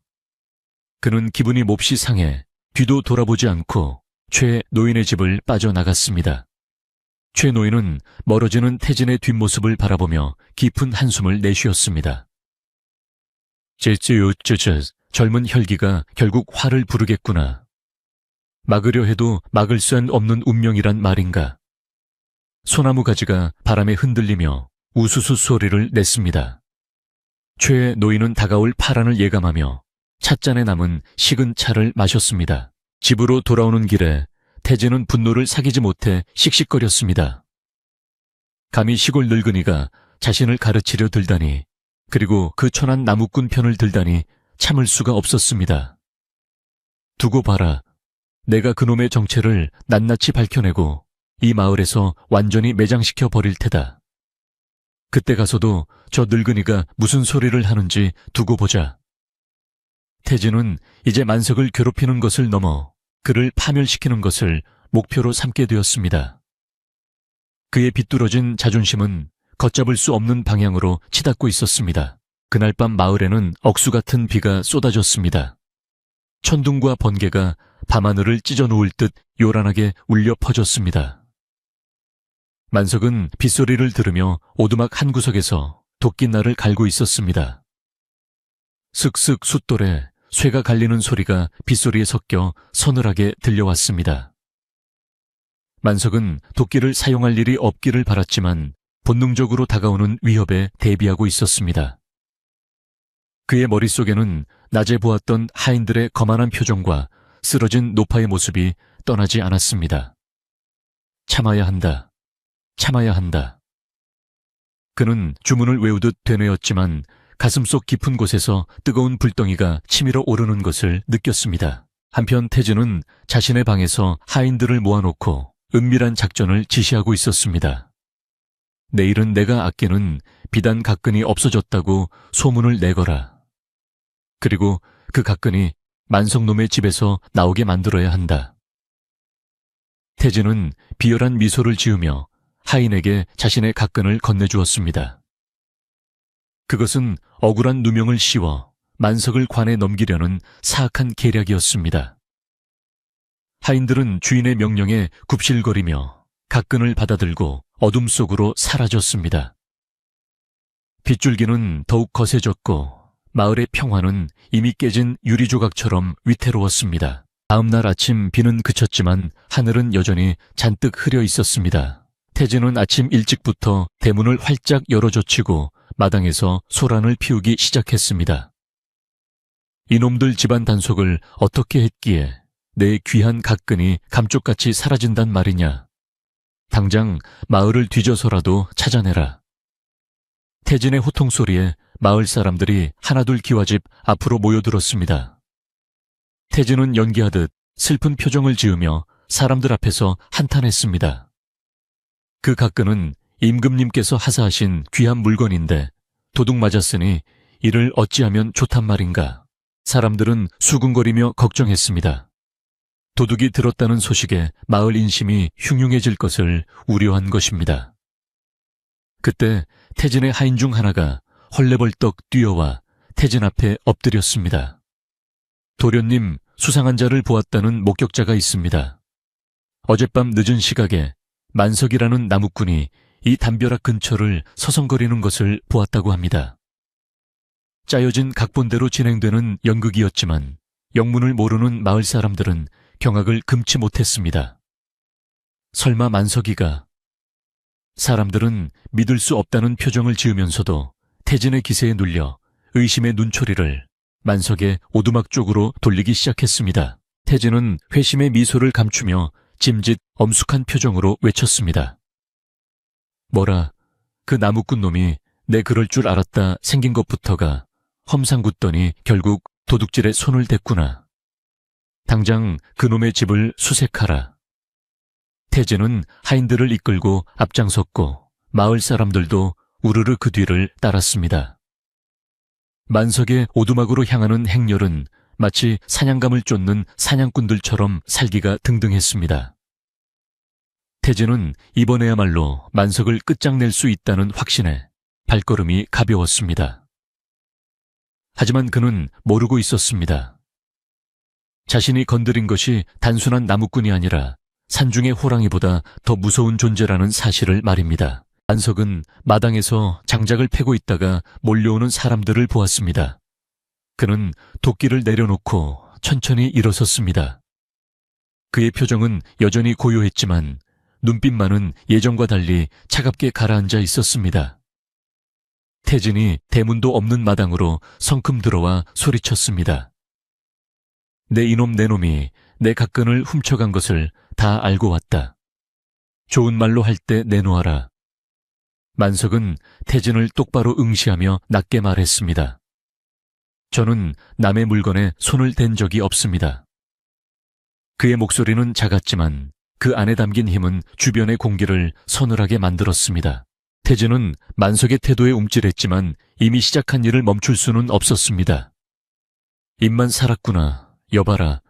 Speaker 1: 그는 기분이 몹시 상해 뒤도 돌아보지 않고 최 노인의 집을 빠져나갔습니다. 최 노인은 멀어지는 태진의 뒷모습을 바라보며 깊은 한숨을 내쉬었습니다. 젊은 혈기가 결국 화를 부르겠구나. 막으려 해도 막을 수 없는 운명이란 말인가. 소나무 가지가 바람에 흔들리며 우수수 소리를 냈습니다. 최 노인은 다가올 파란을 예감하며 찻잔에 남은 식은 차를 마셨습니다. 집으로 돌아오는 길에 태진은 분노를 사기지 못해 씩씩거렸습니다. 감히 시골 늙은이가 자신을 가르치려 들다니, 그리고 그 천한 나무꾼 편을 들다니 참을 수가 없었습니다. 두고 봐라. 내가 그놈의 정체를 낱낱이 밝혀내고 이 마을에서 완전히 매장시켜 버릴 테다. 그때 가서도 저 늙은이가 무슨 소리를 하는지 두고 보자. 태진은 이제 만석을 괴롭히는 것을 넘어 그를 파멸시키는 것을 목표로 삼게 되었습니다. 그의 비뚤어진 자존심은 걷잡을 수 없는 방향으로 치닫고 있었습니다. 그날 밤 마을에는 억수 같은 비가 쏟아졌습니다. 천둥과 번개가 밤하늘을 찢어 놓을 듯 요란하게 울려 퍼졌습니다. 만석은 빗소리를 들으며 오두막 한 구석에서 도끼날을 갈고 있었습니다. 슥슥 숫돌에 쇠가 갈리는 소리가 빗소리에 섞여 서늘하게 들려왔습니다. 만석은 도끼를 사용할 일이 없기를 바랐지만 본능적으로 다가오는 위협에 대비하고 있었습니다. 그의 머릿속에는 낮에 보았던 하인들의 거만한 표정과 쓰러진 노파의 모습이 떠나지 않았습니다. 참아야 한다. 참아야 한다. 그는 주문을 외우듯 되뇌었지만 가슴속 깊은 곳에서 뜨거운 불덩이가 치밀어 오르는 것을 느꼈습니다. 한편 태진은 자신의 방에서 하인들을 모아놓고 은밀한 작전을 지시하고 있었습니다. 내일은 내가 아끼는 비단 각근이 없어졌다고 소문을 내거라. 그리고 그 각근이 만석놈의 집에서 나오게 만들어야 한다. 태진은 비열한 미소를 지으며 하인에게 자신의 각근을 건네주었습니다. 그것은 억울한 누명을 씌워 만석을 관에 넘기려는 사악한 계략이었습니다. 하인들은 주인의 명령에 굽실거리며 각근을 받아들고 어둠 속으로 사라졌습니다. 빗줄기는 더욱 거세졌고 마을의 평화는 이미 깨진 유리조각처럼 위태로웠습니다. 다음 날 아침 비는 그쳤지만 하늘은 여전히 잔뜩 흐려 있었습니다. 태진은 아침 일찍부터 대문을 활짝 열어젖히고 마당에서 소란을 피우기 시작했습니다. 이놈들 집안 단속을 어떻게 했기에 내 귀한 각근이 감쪽같이 사라진단 말이냐. 당장 마을을 뒤져서라도 찾아내라. 태진의 호통소리에 마을 사람들이 하나둘 기와집 앞으로 모여들었습니다. 태진은 연기하듯 슬픈 표정을 지으며 사람들 앞에서 한탄했습니다. 그 각근은 임금님께서 하사하신 귀한 물건인데 도둑 맞았으니 이를 어찌하면 좋단 말인가. 사람들은 수군거리며 걱정했습니다. 도둑이 들었다는 소식에 마을 인심이 흉흉해질 것을 우려한 것입니다. 그때 태진의 하인 중 하나가 헐레벌떡 뛰어와 태진 앞에 엎드렸습니다. 도련님, 수상한 자를 보았다는 목격자가 있습니다. 어젯밤 늦은 시각에 만석이라는 나무꾼이 이 담벼락 근처를 서성거리는 것을 보았다고 합니다. 짜여진 각본대로 진행되는 연극이었지만 영문을 모르는 마을 사람들은 경악을 금치 못했습니다. 설마 만석이가... 사람들은 믿을 수 없다는 표정을 지으면서도 태진의 기세에 눌려 의심의 눈초리를 만석의 오두막 쪽으로 돌리기 시작했습니다. 태진은 회심의 미소를 감추며 짐짓 엄숙한 표정으로 외쳤습니다. 뭐라, 그 나무꾼 놈이 내 그럴 줄 알았다 생긴 것부터가 험상궂더니 결국 도둑질에 손을 댔구나. 당장 그놈의 집을 수색하라. 태진은 하인들을 이끌고 앞장섰고 마을 사람들도 우르르 그 뒤를 따랐습니다. 만석의 오두막으로 향하는 행렬은 마치 사냥감을 쫓는 사냥꾼들처럼 살기가 등등했습니다. 태진은 이번에야말로 만석을 끝장낼 수 있다는 확신에 발걸음이 가벼웠습니다. 하지만 그는 모르고 있었습니다. 자신이 건드린 것이 단순한 나무꾼이 아니라 산중의 호랑이보다 더 무서운 존재라는 사실을 말입니다. 만석은 마당에서 장작을 패고 있다가 몰려오는 사람들을 보았습니다. 그는 도끼를 내려놓고 천천히 일어섰습니다. 그의 표정은 여전히 고요했지만 눈빛만은 예전과 달리 차갑게 가라앉아 있었습니다. 태진이 대문도 없는 마당으로 성큼 들어와 소리쳤습니다. 내 이놈 내 놈이 내 각근을 훔쳐간 것을 다 알고 왔다. 좋은 말로 할 때 내놓아라. 만석은 태진을 똑바로 응시하며 낮게 말했습니다. 저는 남의 물건에 손을 댄 적이 없습니다. 그의 목소리는 작았지만 그 안에 담긴 힘은 주변의 공기를 서늘하게 만들었습니다. 태진은 만석의 태도에 움찔했지만 이미 시작한 일을 멈출 수는 없었습니다. 입만 살았구나. 여봐라.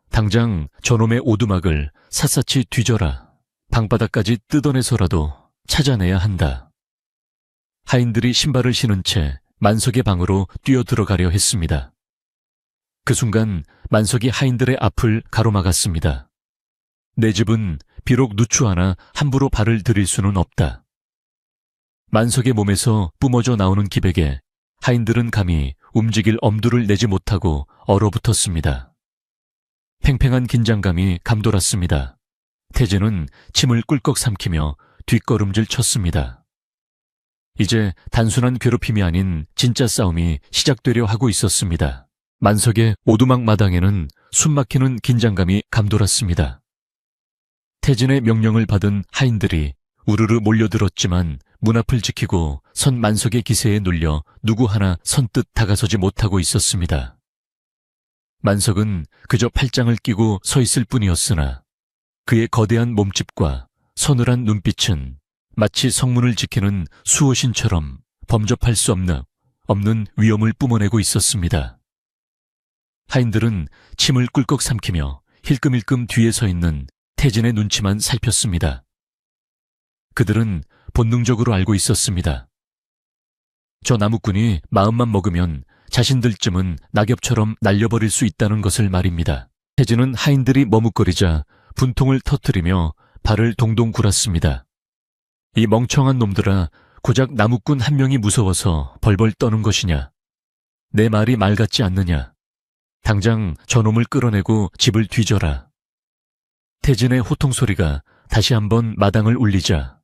Speaker 1: 당장 저놈의 오두막을 샅샅이 뒤져라. 방바닥까지 뜯어내서라도 찾아내야 한다. 하인들이 신발을 신은 채 만석의 방으로 뛰어들어가려 했습니다. 그 순간 만석이 하인들의 앞을 가로막았습니다. 내 집은 비록 누추하나 함부로 발을 들일 수는 없다. 만석의 몸에서 뿜어져 나오는 기백에 하인들은 감히 움직일 엄두를 내지 못하고 얼어붙었습니다. 팽팽한 긴장감이 감돌았습니다. 태진은 침을 꿀꺽 삼키며 뒷걸음질 쳤습니다. 이제 단순한 괴롭힘이 아닌 진짜 싸움이 시작되려 하고 있었습니다. 만석의 오두막 마당에는 숨막히는 긴장감이 감돌았습니다. 태진의 명령을 받은 하인들이 우르르 몰려들었지만 문 앞을 지키고 선 만석의 기세에 눌려 누구 하나 선뜻 다가서지 못하고 있었습니다. 만석은 그저 팔짱을 끼고 서 있을 뿐이었으나 그의 거대한 몸집과 서늘한 눈빛은 마치 성문을 지키는 수호신처럼 범접할 수 없는 위엄을 뿜어내고 있었습니다. 하인들은 침을 꿀꺽 삼키며 힐끔힐끔 뒤에 서 있는 태진의 눈치만 살폈습니다. 그들은 본능적으로 알고 있었습니다. 저 나무꾼이 마음만 먹으면 자신들쯤은 낙엽처럼 날려버릴 수 있다는 것을 말입니다. 태진은 하인들이 머뭇거리자 분통을 터뜨리며 발을 동동 굴았습니다. 이 멍청한 놈들아, 고작 나무꾼 한 명이 무서워서 벌벌 떠는 것이냐? 내 말이 말 같지 않느냐? 당장 저놈을 끌어내고 집을 뒤져라. 태진의 호통소리가 다시 한번 마당을 울리자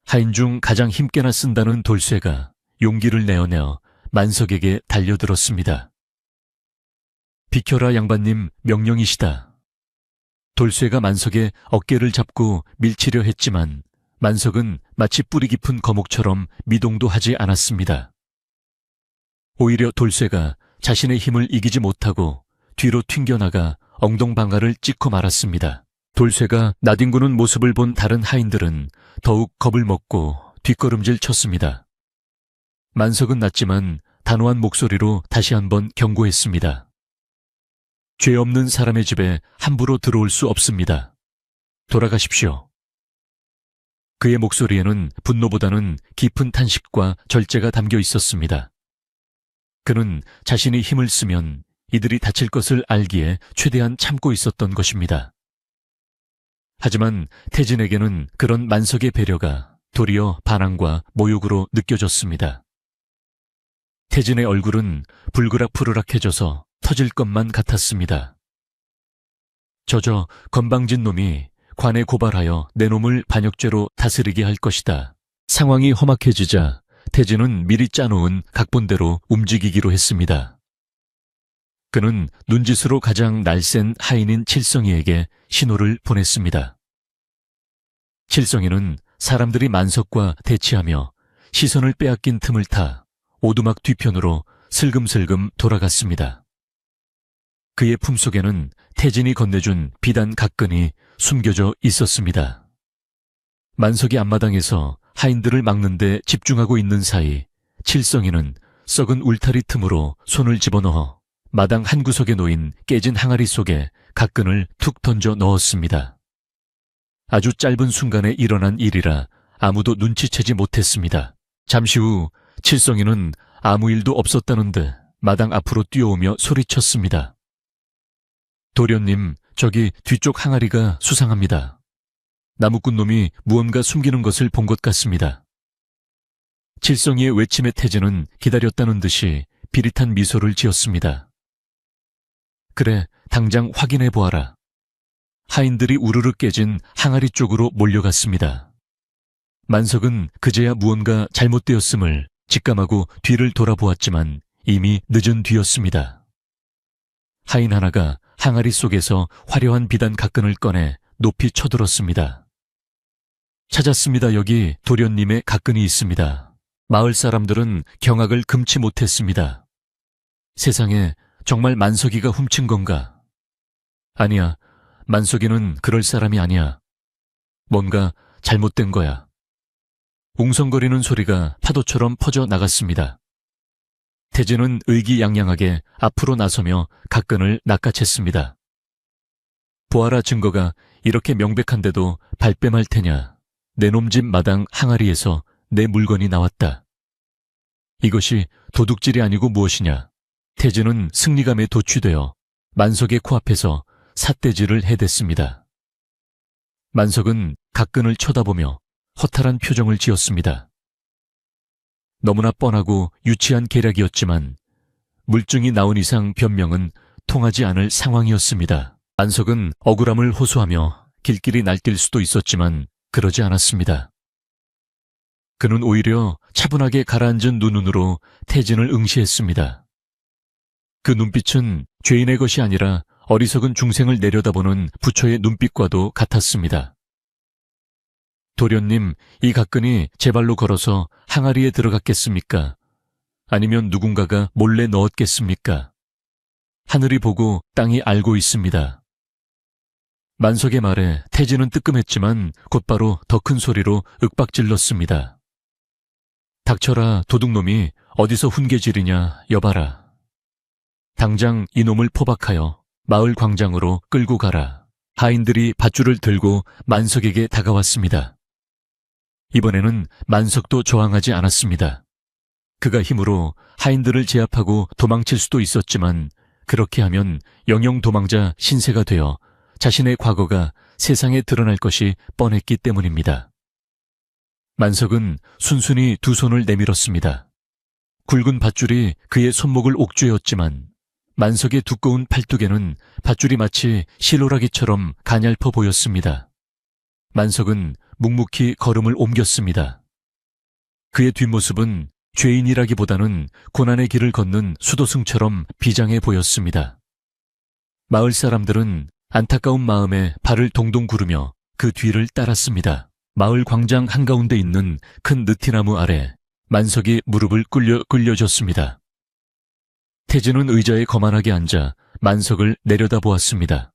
Speaker 1: 하인 중 가장 힘께나 쓴다는 돌쇠가 용기를 내어내어 만석에게 달려들었습니다. 비켜라 양반님, 명령이시다. 돌쇠가 만석의 어깨를 잡고 밀치려 했지만 만석은 마치 뿌리 깊은 거목처럼 미동도 하지 않았습니다. 오히려 돌쇠가 자신의 힘을 이기지 못하고 뒤로 튕겨나가 엉덩방아를 찍고 말았습니다. 돌쇠가 나뒹구는 모습을 본 다른 하인들은 더욱 겁을 먹고 뒷걸음질 쳤습니다. 만석은 낮지만 단호한 목소리로 다시 한번 경고했습니다. 죄 없는 사람의 집에 함부로 들어올 수 없습니다. 돌아가십시오. 그의 목소리에는 분노보다는 깊은 탄식과 절제가 담겨 있었습니다. 그는 자신이 힘을 쓰면 이들이 다칠 것을 알기에 최대한 참고 있었던 것입니다. 하지만 태진에게는 그런 만석의 배려가 도리어 반항과 모욕으로 느껴졌습니다. 태진의 얼굴은 불그락푸르락해져서 터질 것만 같았습니다. 저 건방진 놈이 관에 고발하여 내 놈을 반역죄로 다스리게 할 것이다. 상황이 험악해지자 태진은 미리 짜놓은 각본대로 움직이기로 했습니다. 그는 눈짓으로 가장 날쌘 하인인 칠성이에게 신호를 보냈습니다. 칠성이는 사람들이 만석과 대치하며 시선을 빼앗긴 틈을 타 오두막 뒤편으로 슬금슬금 돌아갔습니다. 그의 품속에는 태진이 건네준 비단 각근이 숨겨져 있었습니다. 만석이 앞마당에서 하인들을 막는 데 집중하고 있는 사이 칠성이는 썩은 울타리 틈으로 손을 집어넣어 마당 한 구석에 놓인 깨진 항아리 속에 각근을 툭 던져 넣었습니다. 아주 짧은 순간에 일어난 일이라 아무도 눈치채지 못했습니다. 잠시 후 칠성이는 아무 일도 없었다는 듯 마당 앞으로 뛰어오며 소리쳤습니다. 도련님, 저기 뒤쪽 항아리가 수상합니다. 나무꾼 놈이 무언가 숨기는 것을 본 것 같습니다. 칠성이의 외침에 태진은 기다렸다는 듯이 비릿한 미소를 지었습니다. 그래, 당장 확인해 보아라. 하인들이 우르르 깨진 항아리 쪽으로 몰려갔습니다. 만석은 그제야 무언가 잘못되었음을 직감하고 뒤를 돌아보았지만 이미 늦은 뒤였습니다. 하인 하나가 항아리 속에서 화려한 비단 각근을 꺼내 높이 쳐들었습니다. 찾았습니다. 여기 도련님의 각근이 있습니다. 마을 사람들은 경악을 금치 못했습니다. 세상에 정말 만석이가 훔친 건가? 아니야, 만석이는 그럴 사람이 아니야. 뭔가 잘못된 거야. 웅성거리는 소리가 파도처럼 퍼져 나갔습니다. 태진은 의기양양하게 앞으로 나서며 각근을 낚아챘습니다. 보아라, 증거가 이렇게 명백한데도 발뺌할 테냐. 내 놈 집 마당 항아리에서 내 물건이 나왔다. 이것이 도둑질이 아니고 무엇이냐. 태진은 승리감에 도취되어 만석의 코앞에서 삿대질을 해댔습니다. 만석은 각근을 쳐다보며 허탈한 표정을 지었습니다. 너무나 뻔하고 유치한 계략이었지만 물증이 나온 이상 변명은 통하지 않을 상황이었습니다. 만석은 억울함을 호소하며 길길이 날뛸 수도 있었지만 그러지 않았습니다. 그는 오히려 차분하게 가라앉은 눈으로 태진을 응시했습니다. 그 눈빛은 죄인의 것이 아니라 어리석은 중생을 내려다보는 부처의 눈빛과도 같았습니다. 도련님, 이 각근이 제 발로 걸어서 항아리에 들어갔겠습니까? 아니면 누군가가 몰래 넣었겠습니까? 하늘이 보고 땅이 알고 있습니다. 만석의 말에 태진은 뜨끔했지만 곧바로 더 큰 소리로 윽박질렀습니다. 닥쳐라, 도둑놈이 어디서 훈계질이냐, 여봐라. 당장 이놈을 포박하여 마을 광장으로 끌고 가라. 하인들이 밧줄을 들고 만석에게 다가왔습니다. 이번에는 만석도 저항하지 않았습니다. 그가 힘으로 하인들을 제압하고 도망칠 수도 있었지만 그렇게 하면 영영 도망자 신세가 되어 자신의 과거가 세상에 드러날 것이 뻔했기 때문입니다. 만석은 순순히 두 손을 내밀었습니다. 굵은 밧줄이 그의 손목을 옥죄었지만 만석의 두꺼운 팔뚝에는 밧줄이 마치 실로라기처럼 가냘퍼 보였습니다. 만석은 묵묵히 걸음을 옮겼습니다. 그의 뒷모습은 죄인이라기보다는 고난의 길을 걷는 수도승처럼 비장해 보였습니다. 마을 사람들은 안타까운 마음에 발을 동동 구르며 그 뒤를 따랐습니다. 마을 광장 한가운데 있는 큰 느티나무 아래 만석이 무릎을 꿇려줬습니다. 태진은 의자에 거만하게 앉아 만석을 내려다보았습니다.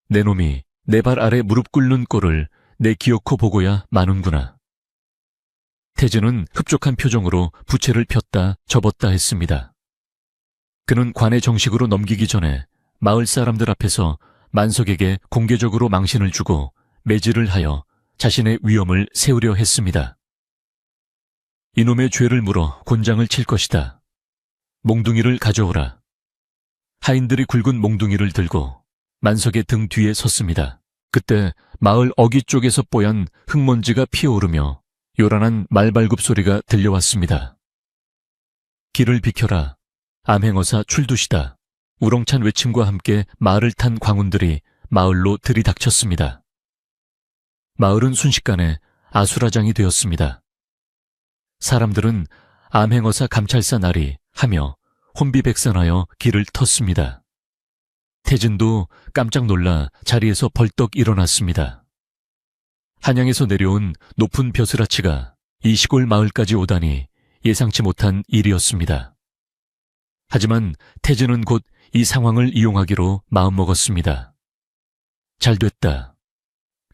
Speaker 1: 내 놈이 내 발 아래 무릎 꿇는 꼴을 내 기어코 보고야 마는구나. 태진은 흡족한 표정으로 부채를 폈다 접었다 했습니다. 그는 관의 정식으로 넘기기 전에 마을 사람들 앞에서 만석에게 공개적으로 망신을 주고 매질을 하여 자신의 위엄을 세우려 했습니다. 이놈의 죄를 물어 곤장을 칠 것이다. 몽둥이를 가져오라. 하인들이 굵은 몽둥이를 들고 만석의 등 뒤에 섰습니다. 그때 마을 어귀 쪽에서 뽀얀 흙먼지가 피어오르며 요란한 말발굽 소리가 들려왔습니다. 길을 비켜라. 암행어사 출두시다. 우렁찬 외침과 함께 말을 탄 광운들이 마을로 들이닥쳤습니다. 마을은 순식간에 아수라장이 되었습니다. 사람들은 암행어사 감찰사 나리 하며 혼비백산하여 길을 텄습니다. 태진도 깜짝 놀라 자리에서 벌떡 일어났습니다. 한양에서 내려온 높은 벼슬아치가 이 시골 마을까지 오다니 예상치 못한 일이었습니다. 하지만 태진은 곧 이 상황을 이용하기로 마음먹었습니다. 잘됐다.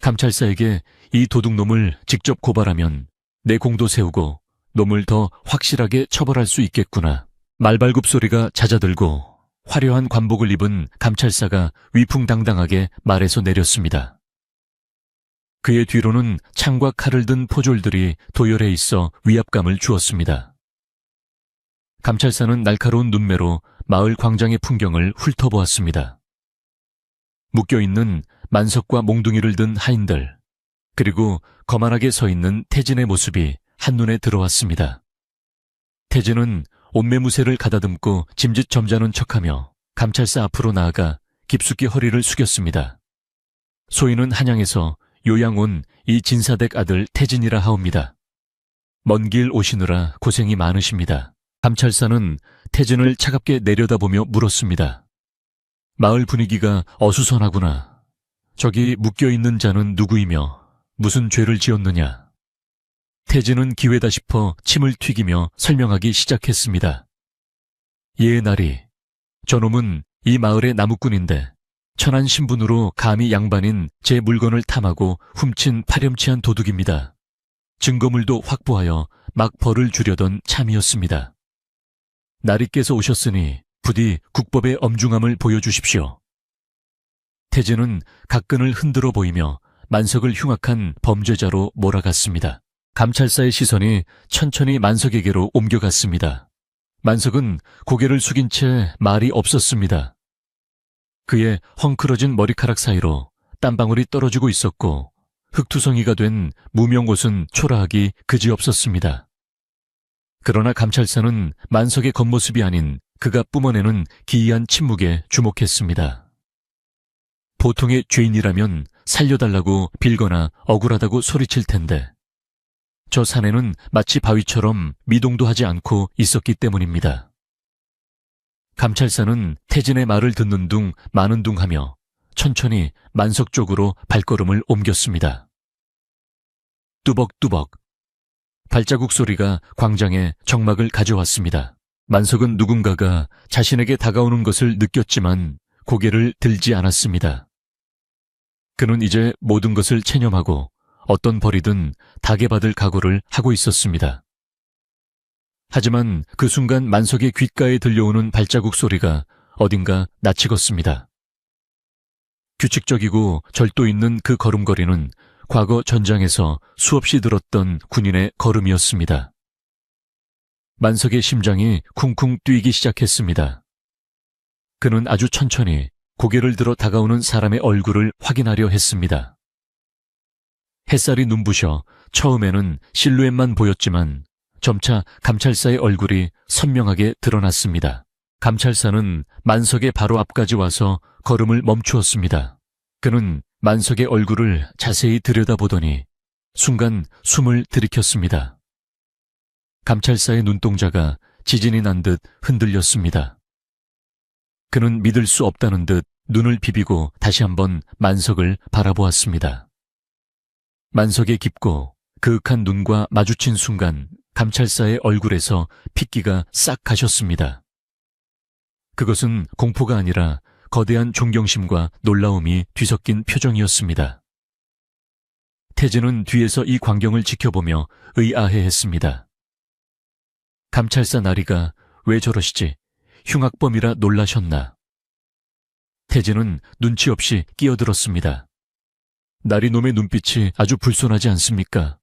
Speaker 1: 감찰사에게 이 도둑놈을 직접 고발하면 내 공도 세우고 놈을 더 확실하게 처벌할 수 있겠구나. 말발굽 소리가 잦아들고 화려한 관복을 입은 감찰사가 위풍당당하게 말에서 내렸습니다. 그의 뒤로는 창과 칼을 든 포졸들이 도열해 있어 위압감을 주었습니다. 감찰사는 날카로운 눈매로 마을 광장의 풍경을 훑어보았습니다. 묶여있는 만석과 몽둥이를 든 하인들, 그리고 거만하게 서 있는 태진의 모습이 한눈에 들어왔습니다. 태진은 옷매무새를 가다듬고 짐짓 점잖은 척하며 감찰사 앞으로 나아가 깊숙이 허리를 숙였습니다. 소인은 한양에서 요양 온 이 진사댁 아들 태진이라 하옵니다. 먼 길 오시느라 고생이 많으십니다. 감찰사는 태진을 차갑게 내려다보며 물었습니다. 마을 분위기가 어수선하구나. 저기 묶여있는 자는 누구이며 무슨 죄를 지었느냐. 태진은 기회다 싶어 침을 튀기며 설명하기 시작했습니다. 예의 나리, 저놈은 이 마을의 나무꾼인데 천한 신분으로 감히 양반인 제 물건을 탐하고 훔친 파렴치한 도둑입니다. 증거물도 확보하여 막 벌을 주려던 참이었습니다. 날이 깨서 오셨으니 부디 국법의 엄중함을 보여주십시오. 태진은 각근을 흔들어 보이며 만석을 흉악한 범죄자로 몰아갔습니다. 감찰사의 시선이 천천히 만석에게로 옮겨갔습니다. 만석은 고개를 숙인 채 말이 없었습니다. 그의 헝클어진 머리카락 사이로 땀방울이 떨어지고 있었고 흙투성이가 된 무명옷은 초라하기 그지없었습니다. 그러나 감찰사는 만석의 겉모습이 아닌 그가 뿜어내는 기이한 침묵에 주목했습니다. 보통의 죄인이라면 살려달라고 빌거나 억울하다고 소리칠 텐데 저 사내는 마치 바위처럼 미동도 하지 않고 있었기 때문입니다. 감찰사는 태진의 말을 듣는 둥 마는 둥 하며 천천히 만석 쪽으로 발걸음을 옮겼습니다. 뚜벅뚜벅 발자국 소리가 광장에 정막을 가져왔습니다. 만석은 누군가가 자신에게 다가오는 것을 느꼈지만 고개를 들지 않았습니다. 그는 이제 모든 것을 체념하고 어떤 벌이든 다게 받을 각오를 하고 있었습니다. 하지만 그 순간 만석의 귓가에 들려오는 발자국 소리가 어딘가 낯익었습니다. 규칙적이고 절도 있는 그 걸음걸이는 과거 전장에서 수없이 들었던 군인의 걸음이었습니다. 만석의 심장이 쿵쿵 뛰기 시작했습니다. 그는 아주 천천히 고개를 들어 다가오는 사람의 얼굴을 확인하려 했습니다. 햇살이 눈부셔 처음에는 실루엣만 보였지만 점차 감찰사의 얼굴이 선명하게 드러났습니다. 감찰사는 만석의 바로 앞까지 와서 걸음을 멈추었습니다. 그는 만석의 얼굴을 자세히 들여다보더니 순간 숨을 들이켰습니다. 감찰사의 눈동자가 지진이 난 듯 흔들렸습니다. 그는 믿을 수 없다는 듯 눈을 비비고 다시 한번 만석을 바라보았습니다. 만석의 깊고 그윽한 눈과 마주친 순간 감찰사의 얼굴에서 핏기가 싹 가셨습니다. 그것은 공포가 아니라 거대한 존경심과 놀라움이 뒤섞인 표정이었습니다. 태진은 뒤에서 이 광경을 지켜보며 의아해했습니다. 감찰사 나리가 왜 저러시지? 흉악범이라 놀라셨나? 태진은 눈치 없이 끼어들었습니다. 나리놈의 눈빛이 아주 불손하지 않습니까?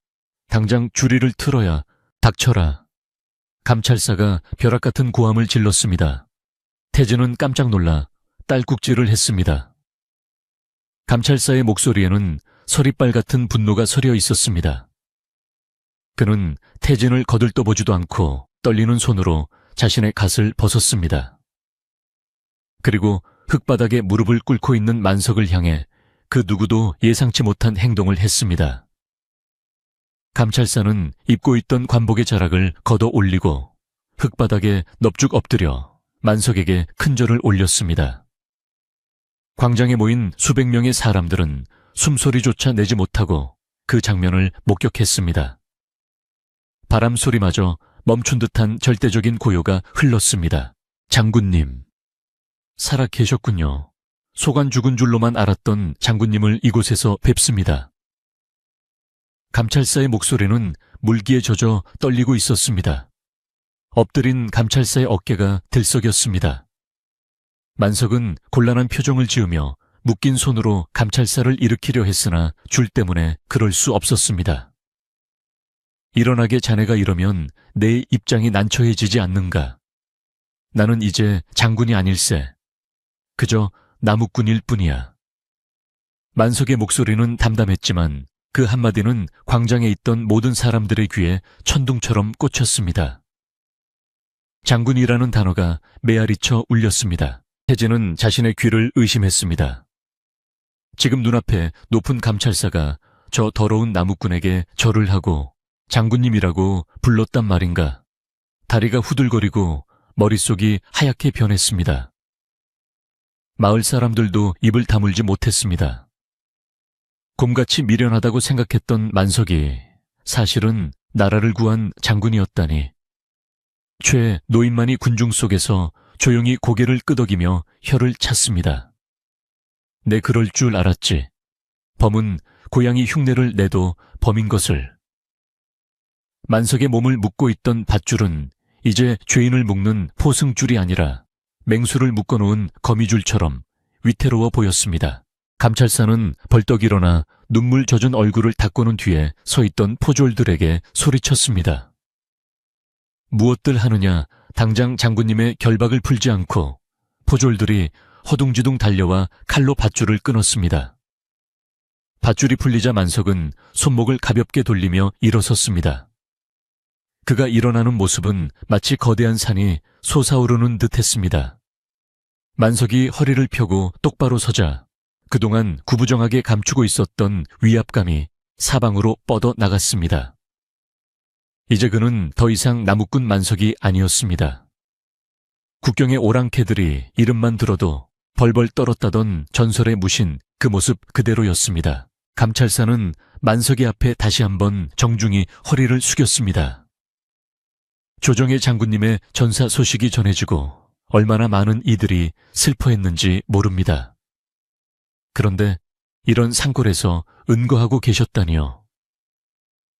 Speaker 1: 당장 주리를 틀어야. 닥쳐라. 감찰사가 벼락 같은 고함을 질렀습니다. 태진은 깜짝 놀라 딸꾹질을 했습니다. 감찰사의 목소리에는 서리빨 같은 분노가 서려 있었습니다. 그는 태진을 거들떠보지도 않고 떨리는 손으로 자신의 갓을 벗었습니다. 그리고 흙바닥에 무릎을 꿇고 있는 만석을 향해 그 누구도 예상치 못한 행동을 했습니다. 감찰사는 입고 있던 관복의 자락을 걷어 올리고 흙바닥에 넙죽 엎드려 만석에게 큰 절을 올렸습니다. 광장에 모인 수백 명의 사람들은 숨소리조차 내지 못하고 그 장면을 목격했습니다. 바람 소리마저 멈춘 듯한 절대적인 고요가 흘렀습니다. 장군님. 살아 계셨군요. 소관 죽은 줄로만 알았던 장군님을 이곳에서 뵙습니다. 감찰사의 목소리는 물기에 젖어 떨리고 있었습니다. 엎드린 감찰사의 어깨가 들썩였습니다. 만석은 곤란한 표정을 지으며 묶인 손으로 감찰사를 일으키려 했으나 줄 때문에 그럴 수 없었습니다. 일어나게 자네가 이러면 내 입장이 난처해지지 않는가? 나는 이제 장군이 아닐세. 그저 나무꾼일 뿐이야. 만석의 목소리는 담담했지만 그 한마디는 광장에 있던 모든 사람들의 귀에 천둥처럼 꽂혔습니다. 장군이라는 단어가 메아리쳐 울렸습니다. 태진은 자신의 귀를 의심했습니다. 지금 눈앞에 높은 감찰사가 저 더러운 나무꾼에게 절을 하고 장군님이라고 불렀단 말인가. 다리가 후들거리고 머릿속이 하얗게 변했습니다. 마을 사람들도 입을 다물지 못했습니다. 곰같이 미련하다고 생각했던 만석이 사실은 나라를 구한 장군이었다니. 최 노인만이 군중 속에서 조용히 고개를 끄덕이며 혀를 찼습니다. 내 그럴 줄 알았지. 범은 고양이 흉내를 내도 범인 것을. 만석의 몸을 묶고 있던 밧줄은 이제 죄인을 묶는 포승줄이 아니라 맹수를 묶어놓은 거미줄처럼 위태로워 보였습니다. 감찰사는 벌떡 일어나 눈물 젖은 얼굴을 닦고는 뒤에 서 있던 포졸들에게 소리쳤습니다. 무엇들 하느냐, 당장 장군님의 결박을 풀지 않고. 포졸들이 허둥지둥 달려와 칼로 밧줄을 끊었습니다. 밧줄이 풀리자 만석은 손목을 가볍게 돌리며 일어섰습니다. 그가 일어나는 모습은 마치 거대한 산이 솟아오르는 듯했습니다. 만석이 허리를 펴고 똑바로 서자 그동안 구부정하게 감추고 있었던 위압감이 사방으로 뻗어 나갔습니다. 이제 그는 더 이상 나무꾼 만석이 아니었습니다. 국경의 오랑캐들이 이름만 들어도 벌벌 떨었다던 전설의 무신 그 모습 그대로였습니다. 감찰사는 만석이 앞에 다시 한번 정중히 허리를 숙였습니다. 조정의 장군님의 전사 소식이 전해지고 얼마나 많은 이들이 슬퍼했는지 모릅니다. 그런데 이런 산골에서 은거하고 계셨다니요.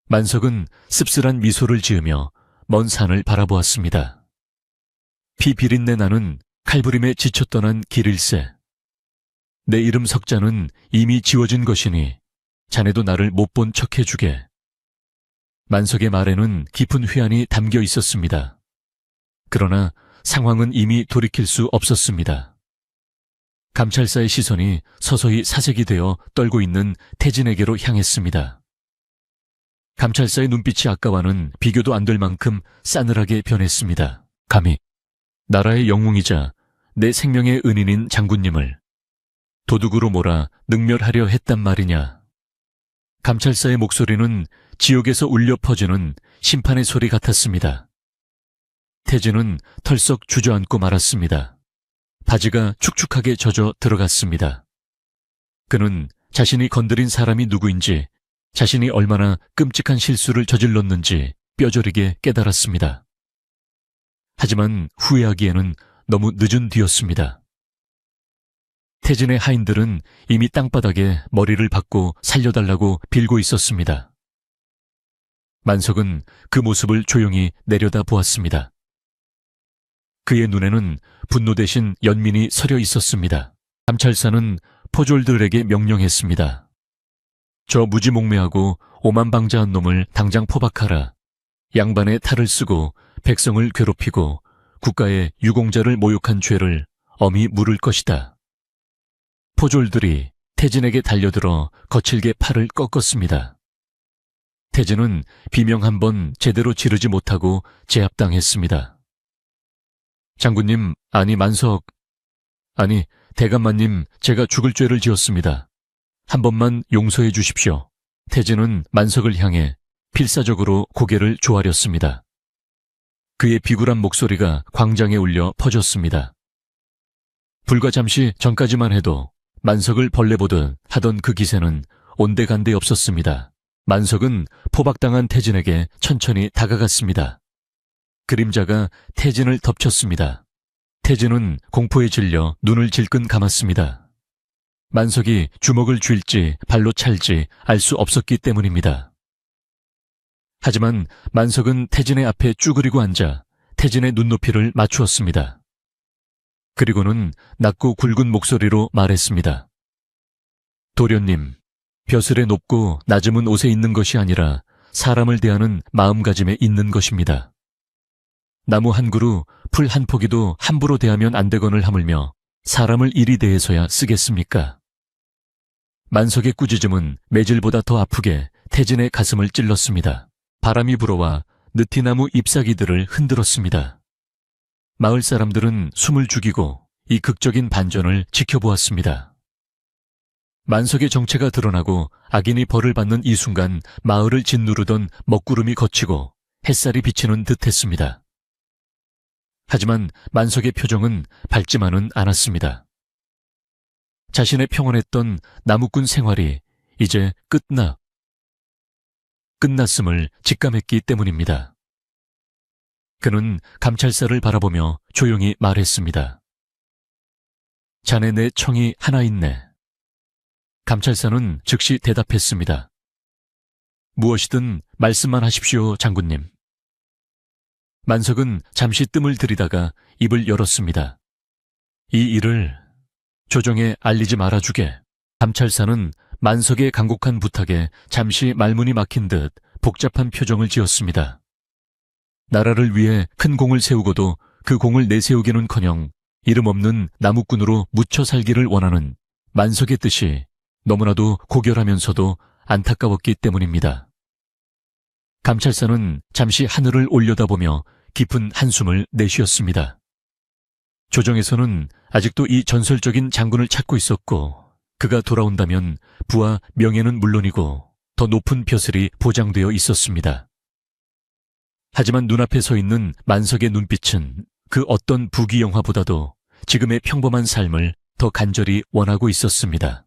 Speaker 1: 만석은 씁쓸한 미소를 지으며 먼 산을 바라보았습니다. 피 비린내 나는 칼부림에 지쳐 떠난 길일세. 내 이름 석자는 이미 지워진 것이니 자네도 나를 못 본 척해주게. 만석의 말에는 깊은 회한이 담겨 있었습니다. 그러나 상황은 이미 돌이킬 수 없었습니다. 감찰사의 시선이 서서히 사색이 되어 떨고 있는 태진에게로 향했습니다. 감찰사의 눈빛이 아까와는 비교도 안 될 만큼 싸늘하게 변했습니다. 감히 나라의 영웅이자 내 생명의 은인인 장군님을 도둑으로 몰아 능멸하려 했단 말이냐. 감찰사의 목소리는 지옥에서 울려 퍼지는 심판의 소리 같았습니다. 태진은 털썩 주저앉고 말았습니다. 바지가 축축하게 젖어 들어갔습니다. 그는 자신이 건드린 사람이 누구인지, 자신이 얼마나 끔찍한 실수를 저질렀는지 뼈저리게 깨달았습니다. 하지만 후회하기에는 너무 늦은 뒤였습니다. 태진의 하인들은 이미 땅바닥에 머리를 박고 살려달라고 빌고 있었습니다. 만석은 그 모습을 조용히 내려다 보았습니다. 그의 눈에는 분노 대신 연민이 서려 있었습니다. 감찰사는 포졸들에게 명령했습니다. 저 무지몽매하고 오만방자한 놈을 당장 포박하라. 양반의 탈을 쓰고 백성을 괴롭히고 국가의 유공자를 모욕한 죄를 엄히 물을 것이다. 포졸들이 태진에게 달려들어 거칠게 팔을 꺾었습니다. 태진은 비명 한 번 제대로 지르지 못하고 제압당했습니다. 장군님, 아니 만석, 아니 대감마님, 제가 죽을 죄를 지었습니다. 한 번만 용서해 주십시오. 태진은 만석을 향해 필사적으로 고개를 조아렸습니다. 그의 비굴한 목소리가 광장에 울려 퍼졌습니다. 불과 잠시 전까지만 해도 만석을 벌레 보듯 하던 그 기세는 온데간데 없었습니다. 만석은 포박당한 태진에게 천천히 다가갔습니다. 그림자가 태진을 덮쳤습니다. 태진은 공포에 질려 눈을 질끈 감았습니다. 만석이 주먹을 쥘지 발로 찰지 알 수 없었기 때문입니다. 하지만 만석은 태진의 앞에 쭈그리고 앉아 태진의 눈높이를 맞추었습니다. 그리고는 낮고 굵은 목소리로 말했습니다. 도련님, 벼슬에 높고 낮음은 옷에 있는 것이 아니라 사람을 대하는 마음가짐에 있는 것입니다. 나무 한 그루, 풀 한 포기도 함부로 대하면 안 되거늘 하물며 사람을 이리 대해서야 쓰겠습니까? 만석의 꾸짖음은 매질보다 더 아프게 태진의 가슴을 찔렀습니다. 바람이 불어와 느티나무 잎사귀들을 흔들었습니다. 마을 사람들은 숨을 죽이고 이 극적인 반전을 지켜보았습니다. 만석의 정체가 드러나고 악인이 벌을 받는 이 순간 마을을 짓누르던 먹구름이 걷히고 햇살이 비치는 듯했습니다. 하지만 만석의 표정은 밝지만은 않았습니다. 자신의 평온했던 나무꾼 생활이 이제 끝났음을 직감했기 때문입니다. 그는 감찰사를 바라보며 조용히 말했습니다. 자네 내 청이 하나 있네. 감찰사는 즉시 대답했습니다. 무엇이든 말씀만 하십시오, 장군님. 만석은 잠시 뜸을 들이다가 입을 열었습니다. 이 일을 조정에 알리지 말아주게. 감찰사는 만석의 간곡한 부탁에 잠시 말문이 막힌 듯 복잡한 표정을 지었습니다. 나라를 위해 큰 공을 세우고도 그 공을 내세우기는커녕 이름 없는 나무꾼으로 묻혀 살기를 원하는 만석의 뜻이 너무나도 고결하면서도 안타까웠기 때문입니다. 감찰사는 잠시 하늘을 올려다보며 깊은 한숨을 내쉬었습니다. 조정에서는 아직도 이 전설적인 장군을 찾고 있었고 그가 돌아온다면 부와 명예는 물론이고 더 높은 벼슬이 보장되어 있었습니다. 하지만 눈앞에 서 있는 만석의 눈빛은 그 어떤 부귀 영화보다도 지금의 평범한 삶을 더 간절히 원하고 있었습니다.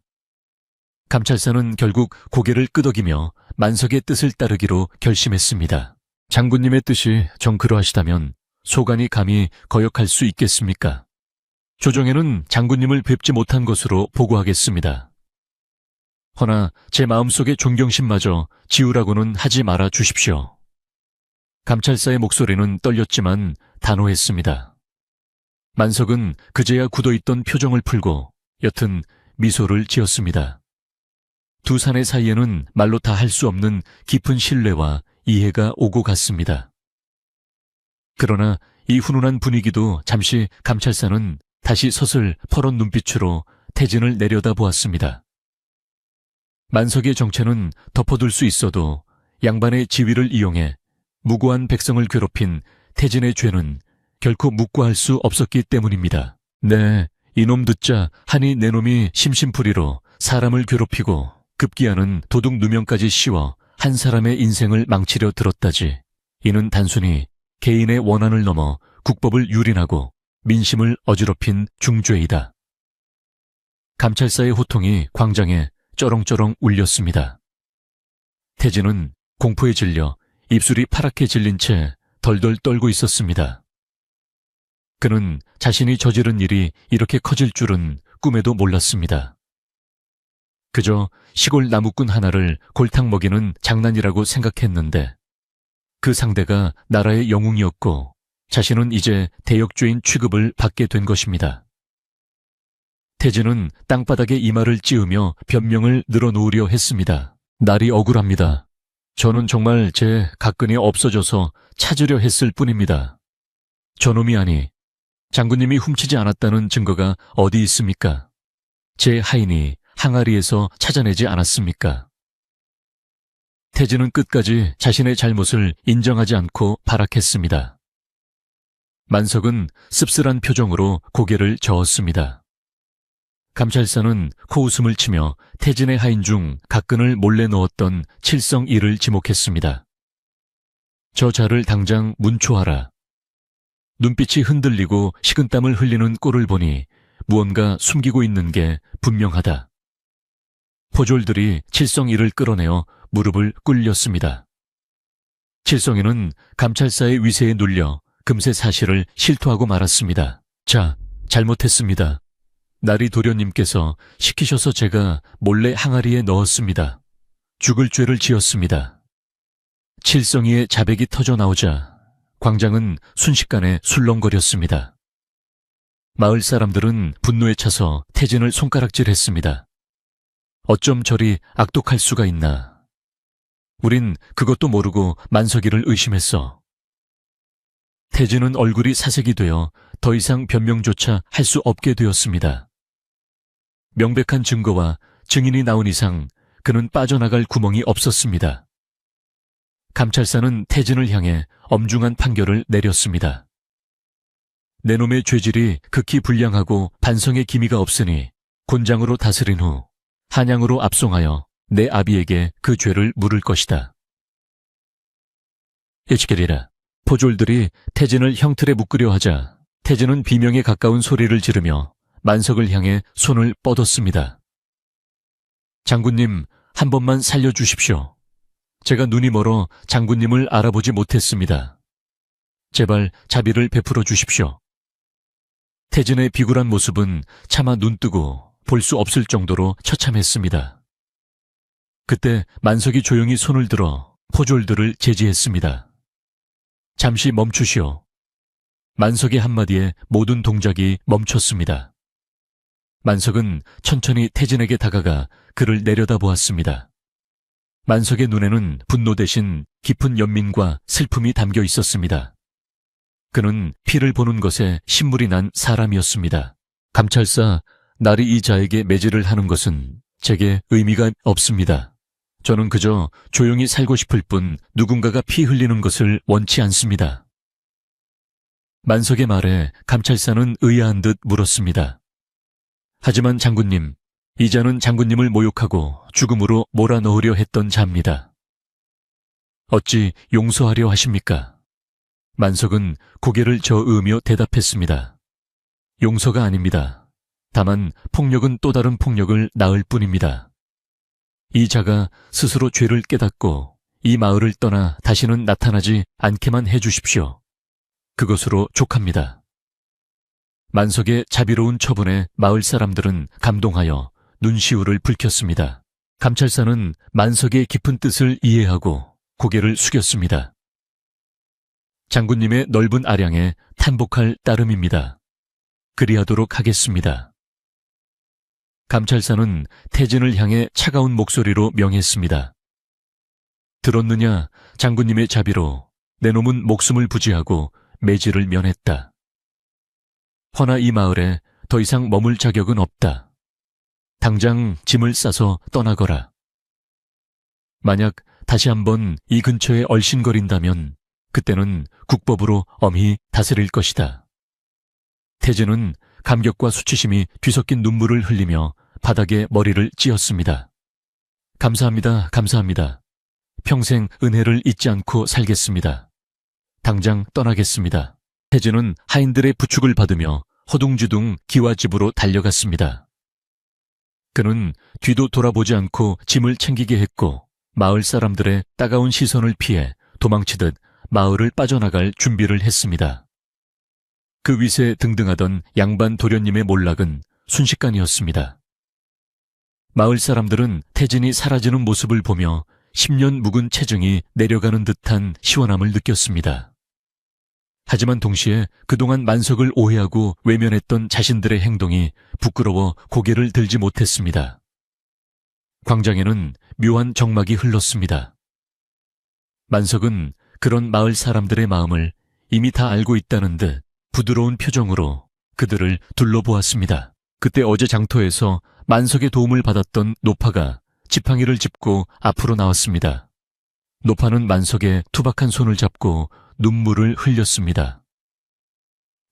Speaker 1: 감찰사는 결국 고개를 끄덕이며 만석의 뜻을 따르기로 결심했습니다. 장군님의 뜻이 정그러하시다면 소관이 감히 거역할 수 있겠습니까? 조정에는 장군님을 뵙지 못한 것으로 보고하겠습니다. 허나 제 마음속의 존경심마저 지우라고는 하지 말아 주십시오. 감찰사의 목소리는 떨렸지만 단호했습니다. 만석은 그제야 굳어있던 표정을 풀고 옅은 미소를 지었습니다. 두 사내 사이에는 말로 다 할 수 없는 깊은 신뢰와 이해가 오고 갔습니다. 그러나 이 훈훈한 분위기도 잠시 감찰사는 다시 서슬 퍼런 눈빛으로 태진을 내려다보았습니다. 만석의 정체는 덮어둘 수 있어도 양반의 지위를 이용해 무고한 백성을 괴롭힌 태진의 죄는 결코 묵과할 수 없었기 때문입니다. 네, 이놈 듣자 하니 내 놈이 심심풀이로 사람을 괴롭히고 급기야는 도둑 누명까지 씌워 한 사람의 인생을 망치려 들었다지. 이는 단순히 개인의 원한을 넘어 국법을 유린하고 민심을 어지럽힌 중죄이다. 감찰사의 호통이 광장에 쩌렁쩌렁 울렸습니다. 태진은 공포에 질려 입술이 파랗게 질린 채 덜덜 떨고 있었습니다. 그는 자신이 저지른 일이 이렇게 커질 줄은 꿈에도 몰랐습니다. 그저 시골 나무꾼 하나를 골탕 먹이는 장난이라고 생각했는데 그 상대가 나라의 영웅이었고 자신은 이제 대역죄인 취급을 받게 된 것입니다. 태진은 땅바닥에 이마를 찌으며 변명을 늘어놓으려 했습니다. 날이 억울합니다. 저는 정말 제 가끈이 없어져서 찾으려 했을 뿐입니다. 저놈이 아니 장군님이 훔치지 않았다는 증거가 어디 있습니까? 제 하인이 항아리에서 찾아내지 않았습니까? 태진은 끝까지 자신의 잘못을 인정하지 않고 발악했습니다. 만석은 씁쓸한 표정으로 고개를 저었습니다. 감찰사는 코웃음을 치며 태진의 하인 중 가끈을 몰래 넣었던 칠성이를 지목했습니다. 저 자를 당장 문초하라. 눈빛이 흔들리고 식은땀을 흘리는 꼴을 보니 무언가 숨기고 있는 게 분명하다. 포졸들이 칠성이를 끌어내어 무릎을 꿇렸습니다. 칠성이는 감찰사의 위세에 눌려 금세 사실을 실토하고 말았습니다. 자, 잘못했습니다. 나리 도련님께서 시키셔서 제가 몰래 항아리에 넣었습니다. 죽을 죄를 지었습니다. 칠성이의 자백이 터져 나오자 광장은 순식간에 술렁거렸습니다. 마을 사람들은 분노에 차서 태진을 손가락질했습니다. 어쩜 저리 악독할 수가 있나. 우린 그것도 모르고 만석이를 의심했어. 태진은 얼굴이 사색이 되어 더 이상 변명조차 할 수 없게 되었습니다. 명백한 증거와 증인이 나온 이상 그는 빠져나갈 구멍이 없었습니다. 감찰사는 태진을 향해 엄중한 판결을 내렸습니다. 내 놈의 죄질이 극히 불량하고 반성의 기미가 없으니 곤장으로 다스린 후 한양으로 압송하여 내 아비에게 그 죄를 물을 것이다. 예치게리라. 포졸들이 태진을 형틀에 묶으려 하자 태진은 비명에 가까운 소리를 지르며 만석을 향해 손을 뻗었습니다. 장군님, 한 번만 살려주십시오. 제가 눈이 멀어 장군님을 알아보지 못했습니다. 제발 자비를 베풀어 주십시오. 태진의 비굴한 모습은 차마 눈뜨고 볼 수 없을 정도로 처참했습니다. 그때 만석이 조용히 손을 들어 포졸들을 제지했습니다. 잠시 멈추시오. 만석의 한마디에 모든 동작이 멈췄습니다. 만석은 천천히 태진에게 다가가 그를 내려다보았습니다. 만석의 눈에는 분노 대신 깊은 연민과 슬픔이 담겨 있었습니다. 그는 피를 보는 것에 신물이 난 사람이었습니다. 감찰사, 날이 이 자에게 매질을 하는 것은 제게 의미가 없습니다. 저는 그저 조용히 살고 싶을 뿐 누군가가 피 흘리는 것을 원치 않습니다. 만석의 말에 감찰사는 의아한 듯 물었습니다. 하지만 장군님, 이 자는 장군님을 모욕하고 죽음으로 몰아넣으려 했던 자입니다. 어찌 용서하려 하십니까? 만석은 고개를 저으며 대답했습니다. 용서가 아닙니다. 다만 폭력은 또 다른 폭력을 낳을 뿐입니다. 이 자가 스스로 죄를 깨닫고 이 마을을 떠나 다시는 나타나지 않게만 해주십시오. 그것으로 족합니다. 만석의 자비로운 처분에 마을 사람들은 감동하여 눈시울을 붉혔습니다. 감찰사는 만석의 깊은 뜻을 이해하고 고개를 숙였습니다. 장군님의 넓은 아량에 탄복할 따름입니다. 그리하도록 하겠습니다. 감찰사는 태진을 향해 차가운 목소리로 명했습니다. 들었느냐, 장군님의 자비로 내 놈은 목숨을 부지하고 매질을 면했다. 허나 이 마을에 더 이상 머물 자격은 없다. 당장 짐을 싸서 떠나거라. 만약 다시 한번 이 근처에 얼씬거린다면 그때는 국법으로 엄히 다스릴 것이다. 태진은 감격과 수치심이 뒤섞인 눈물을 흘리며 바닥에 머리를 찧었습니다. 감사합니다, 감사합니다. 평생 은혜를 잊지 않고 살겠습니다. 당장 떠나겠습니다. 태진은 하인들의 부축을 받으며 허둥지둥 기와 집으로 달려갔습니다. 그는 뒤도 돌아보지 않고 짐을 챙기게 했고 마을 사람들의 따가운 시선을 피해 도망치듯 마을을 빠져나갈 준비를 했습니다. 그 위세 등등하던 양반 도련님의 몰락은 순식간이었습니다. 마을 사람들은 태진이 사라지는 모습을 보며 10년 묵은 체증이 내려가는 듯한 시원함을 느꼈습니다. 하지만 동시에 그동안 만석을 오해하고 외면했던 자신들의 행동이 부끄러워 고개를 들지 못했습니다. 광장에는 묘한 정막이 흘렀습니다. 만석은 그런 마을 사람들의 마음을 이미 다 알고 있다는 듯 부드러운 표정으로 그들을 둘러보았습니다. 그때 어제 장터에서 만석의 도움을 받았던 노파가 지팡이를 짚고 앞으로 나왔습니다. 노파는 만석의 투박한 손을 잡고 눈물을 흘렸습니다.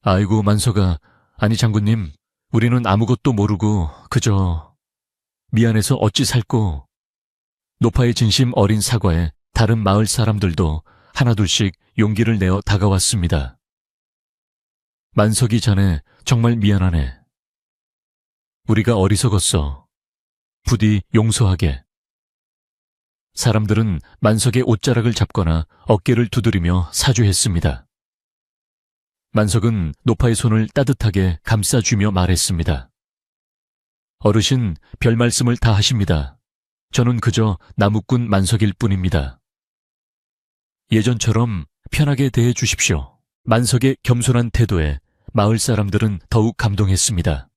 Speaker 1: 아이고 만석아, 아니 장군님, 우리는 아무것도 모르고 그저 미안해서 어찌 살고. 노파의 진심 어린 사과에 다른 마을 사람들도 하나둘씩 용기를 내어 다가왔습니다. 만석이 자네 정말 미안하네. 우리가 어리석었어. 부디 용서하게. 사람들은 만석의 옷자락을 잡거나 어깨를 두드리며 사죄했습니다. 만석은 노파의 손을 따뜻하게 감싸주며 말했습니다. 어르신, 별 말씀을 다 하십니다. 저는 그저 나무꾼 만석일 뿐입니다. 예전처럼 편하게 대해 주십시오. 만석의 겸손한 태도에 마을 사람들은 더욱 감동했습니다.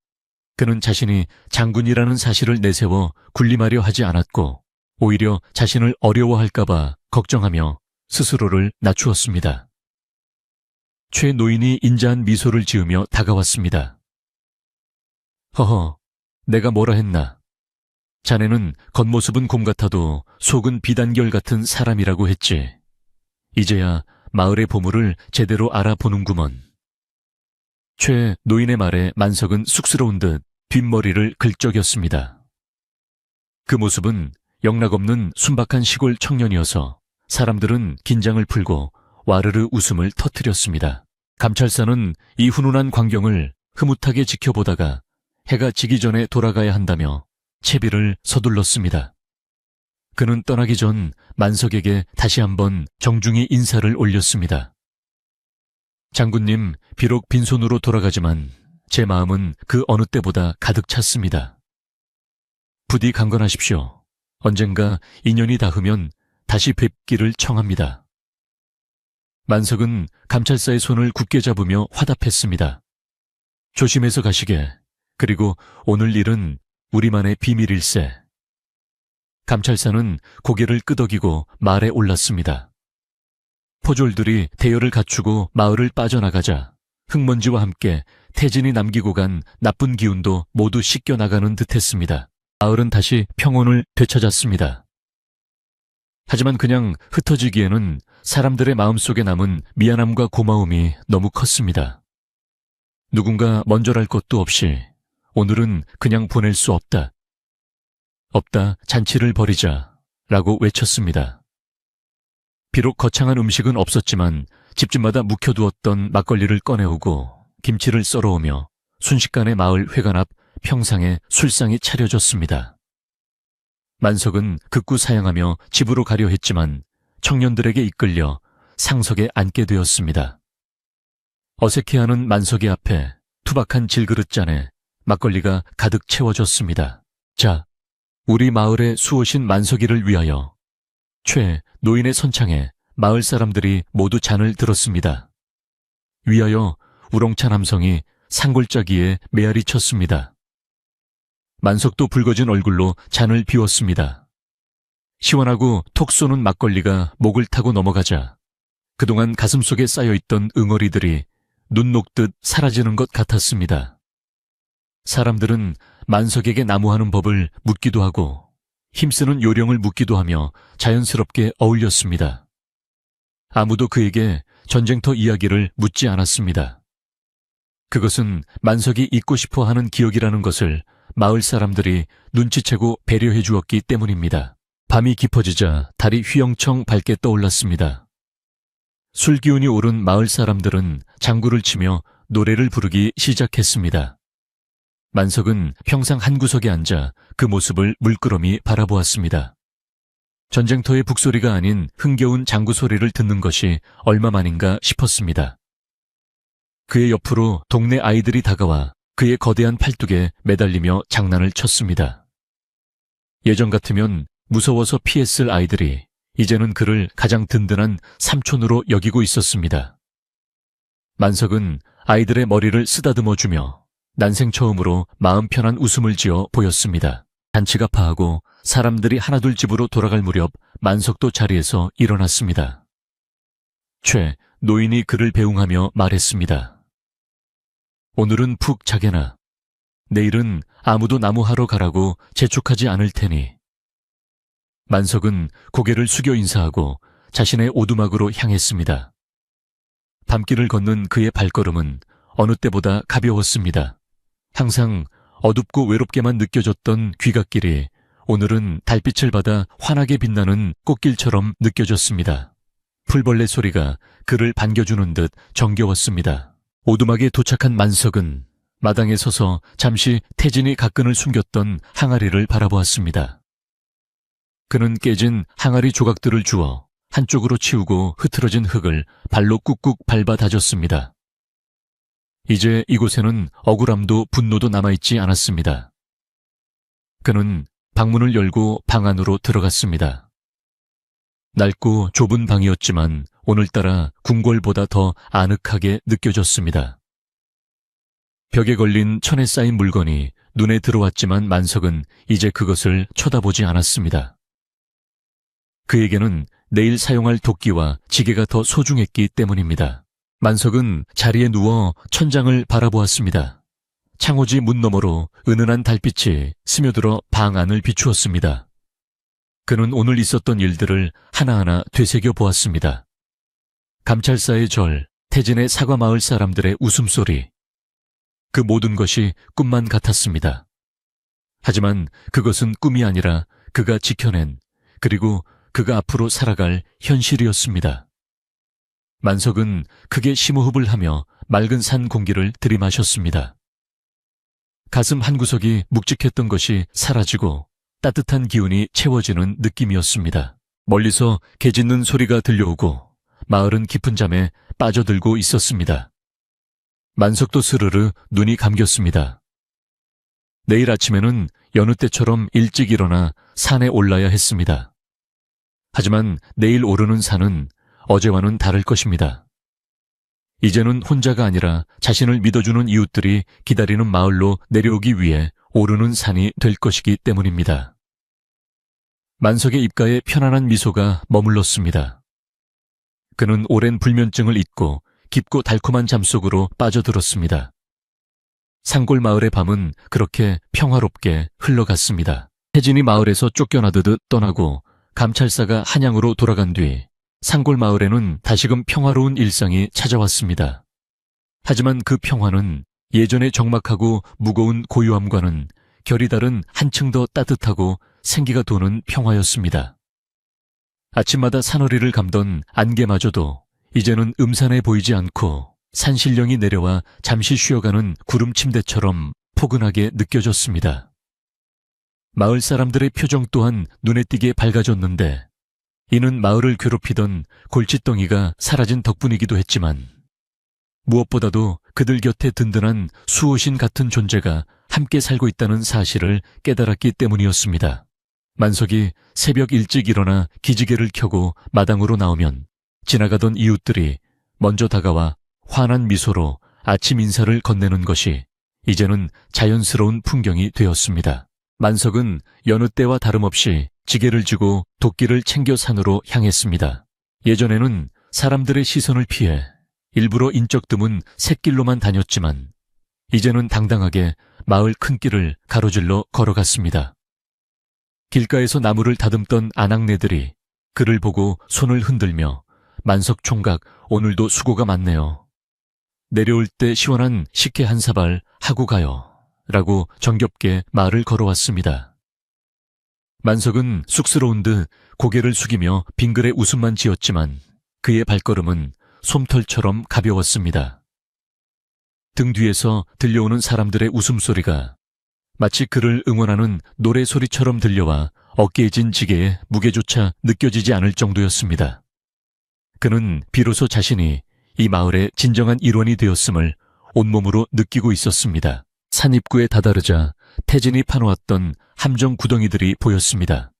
Speaker 1: 그는 자신이 장군이라는 사실을 내세워 군림하려 하지 않았고 오히려 자신을 어려워할까봐 걱정하며 스스로를 낮추었습니다. 최 노인이 인자한 미소를 지으며 다가왔습니다. 허허, 내가 뭐라 했나. 자네는 겉모습은 곰 같아도 속은 비단결 같은 사람이라고 했지. 이제야 마을의 보물을 제대로 알아보는구먼. 최 노인의 말에 만석은 쑥스러운 듯 뒷머리를 긁적였습니다. 그 모습은 영락없는 순박한 시골 청년이어서 사람들은 긴장을 풀고 와르르 웃음을 터뜨렸습니다. 감찰사는 이 훈훈한 광경을 흐뭇하게 지켜보다가 해가 지기 전에 돌아가야 한다며 채비를 서둘렀습니다. 그는 떠나기 전 만석에게 다시 한번 정중히 인사를 올렸습니다. 장군님, 비록 빈손으로 돌아가지만 제 마음은 그 어느 때보다 가득 찼습니다. 부디 강건하십시오. 언젠가 인연이 닿으면 다시 뵙기를 청합니다. 만석은 감찰사의 손을 굳게 잡으며 화답했습니다. 조심해서 가시게. 그리고 오늘 일은 우리만의 비밀일세. 감찰사는 고개를 끄덕이고 말에 올랐습니다. 포졸들이 대열을 갖추고 마을을 빠져나가자 흙먼지와 함께 태진이 남기고 간 나쁜 기운도 모두 씻겨나가는 듯했습니다. 마을은 다시 평온을 되찾았습니다. 하지만 그냥 흩어지기에는 사람들의 마음속에 남은 미안함과 고마움이 너무 컸습니다. 누군가 먼저랄 것도 없이 오늘은 그냥 보낼 수 없다. 없다, 잔치를 벌이자 라고 외쳤습니다. 비록 거창한 음식은 없었지만 집집마다 묵혀두었던 막걸리를 꺼내오고 김치를 썰어오며 순식간에 마을 회관 앞 평상에 술상이 차려졌습니다. 만석은 극구 사양하며 집으로 가려 했지만 청년들에게 이끌려 상석에 앉게 되었습니다. 어색해하는 만석의 앞에 투박한 질그릇잔에 막걸리가 가득 채워졌습니다. 자, 우리 마을의 수호신 만석이를 위하여. 최 노인의 선창에 마을 사람들이 모두 잔을 들었습니다. 위하여 우렁찬 함성이 산골짜기에 메아리 쳤습니다. 만석도 붉어진 얼굴로 잔을 비웠습니다. 시원하고 톡 쏘는 막걸리가 목을 타고 넘어가자 그동안 가슴속에 쌓여있던 응어리들이 눈 녹듯 사라지는 것 같았습니다. 사람들은 만석에게 나무하는 법을 묻기도 하고 힘쓰는 요령을 묻기도 하며 자연스럽게 어울렸습니다. 아무도 그에게 전쟁터 이야기를 묻지 않았습니다. 그것은 만석이 잊고 싶어 하는 기억이라는 것을 마을 사람들이 눈치채고 배려해 주었기 때문입니다. 밤이 깊어지자 달이 휘영청 밝게 떠올랐습니다. 술기운이 오른 마을 사람들은 장구를 치며 노래를 부르기 시작했습니다. 만석은 평상 한 구석에 앉아 그 모습을 물끄러미 바라보았습니다. 전쟁터의 북소리가 아닌 흥겨운 장구 소리를 듣는 것이 얼마만인가 싶었습니다. 그의 옆으로 동네 아이들이 다가와 그의 거대한 팔뚝에 매달리며 장난을 쳤습니다. 예전 같으면 무서워서 피했을 아이들이 이제는 그를 가장 든든한 삼촌으로 여기고 있었습니다. 만석은 아이들의 머리를 쓰다듬어주며 난생 처음으로 마음 편한 웃음을 지어 보였습니다. 잔치가 파하고 사람들이 하나둘 집으로 돌아갈 무렵 만석도 자리에서 일어났습니다. 최 노인이 그를 배웅하며 말했습니다. 오늘은 푹 자게나. 내일은 아무도 나무하러 가라고 재촉하지 않을 테니. 만석은 고개를 숙여 인사하고 자신의 오두막으로 향했습니다. 밤길을 걷는 그의 발걸음은 어느 때보다 가벼웠습니다. 항상 어둡고 외롭게만 느껴졌던 귀갓길이 오늘은 달빛을 받아 환하게 빛나는 꽃길처럼 느껴졌습니다. 풀벌레 소리가 그를 반겨주는 듯 정겨웠습니다. 오두막에 도착한 만석은 마당에 서서 잠시 태진이 가끈을 숨겼던 항아리를 바라보았습니다. 그는 깨진 항아리 조각들을 주워 한쪽으로 치우고 흐트러진 흙을 발로 꾹꾹 밟아 다졌습니다. 이제 이곳에는 억울함도 분노도 남아있지 않았습니다. 그는 방문을 열고 방 안으로 들어갔습니다. 낡고 좁은 방이었지만 오늘따라 궁궐보다 더 아늑하게 느껴졌습니다. 벽에 걸린 천에 쌓인 물건이 눈에 들어왔지만 만석은 이제 그것을 쳐다보지 않았습니다. 그에게는 내일 사용할 도끼와 지게가 더 소중했기 때문입니다. 만석은 자리에 누워 천장을 바라보았습니다. 창호지 문 너머로 은은한 달빛이 스며들어 방 안을 비추었습니다. 그는 오늘 있었던 일들을 하나하나 되새겨 보았습니다. 감찰사의 절, 태진의 사과마을 사람들의 웃음소리. 그 모든 것이 꿈만 같았습니다. 하지만 그것은 꿈이 아니라 그가 지켜낸, 그리고 그가 앞으로 살아갈 현실이었습니다. 만석은 크게 심호흡을 하며 맑은 산 공기를 들이마셨습니다. 가슴 한구석이 묵직했던 것이 사라지고 따뜻한 기운이 채워지는 느낌이었습니다. 멀리서 개 짖는 소리가 들려오고 마을은 깊은 잠에 빠져들고 있었습니다. 만석도 스르르 눈이 감겼습니다. 내일 아침에는 여느 때처럼 일찍 일어나 산에 올라야 했습니다. 하지만 내일 오르는 산은 어제와는 다를 것입니다. 이제는 혼자가 아니라 자신을 믿어주는 이웃들이 기다리는 마을로 내려오기 위해 오르는 산이 될 것이기 때문입니다. 만석의 입가에 편안한 미소가 머물렀습니다. 그는 오랜 불면증을 잊고 깊고 달콤한 잠속으로 빠져들었습니다. 산골 마을의 밤은 그렇게 평화롭게 흘러갔습니다. 혜진이 마을에서 쫓겨나듯 떠나고 감찰사가 한양으로 돌아간 뒤 산골 마을에는 다시금 평화로운 일상이 찾아왔습니다. 하지만 그 평화는 예전의 적막하고 무거운 고요함과는 결이 다른 한층 더 따뜻하고 생기가 도는 평화였습니다. 아침마다 산허리를 감던 안개마저도 이제는 음산해 보이지 않고 산신령이 내려와 잠시 쉬어가는 구름 침대처럼 포근하게 느껴졌습니다. 마을 사람들의 표정 또한 눈에 띄게 밝아졌는데 이는 마을을 괴롭히던 골칫덩이가 사라진 덕분이기도 했지만 무엇보다도 그들 곁에 든든한 수호신 같은 존재가 함께 살고 있다는 사실을 깨달았기 때문이었습니다. 만석이 새벽 일찍 일어나 기지개를 켜고 마당으로 나오면 지나가던 이웃들이 먼저 다가와 환한 미소로 아침 인사를 건네는 것이 이제는 자연스러운 풍경이 되었습니다. 만석은 여느 때와 다름없이 지게를 쥐고 도끼를 챙겨 산으로 향했습니다. 예전에는 사람들의 시선을 피해 일부러 인적 드문 샛길로만 다녔지만 이제는 당당하게 마을 큰 길을 가로질러 걸어갔습니다. 길가에서 나무를 다듬던 아낙네들이 그를 보고 손을 흔들며 만석 총각 오늘도 수고가 많네요. 내려올 때 시원한 식혜 한 사발 하고 가요. 라고 정겹게 말을 걸어왔습니다. 만석은 쑥스러운 듯 고개를 숙이며 빙글에 웃음만 지었지만 그의 발걸음은 솜털처럼 가벼웠습니다. 등 뒤에서 들려오는 사람들의 웃음소리가 마치 그를 응원하는 노래소리처럼 들려와 어깨에 진 지게의 무게조차 느껴지지 않을 정도였습니다. 그는 비로소 자신이 이 마을의 진정한 일원이 되었음을 온몸으로 느끼고 있었습니다. 산 입구에 다다르자 태진이 파놓았던 함정 구덩이들이 보였습니다.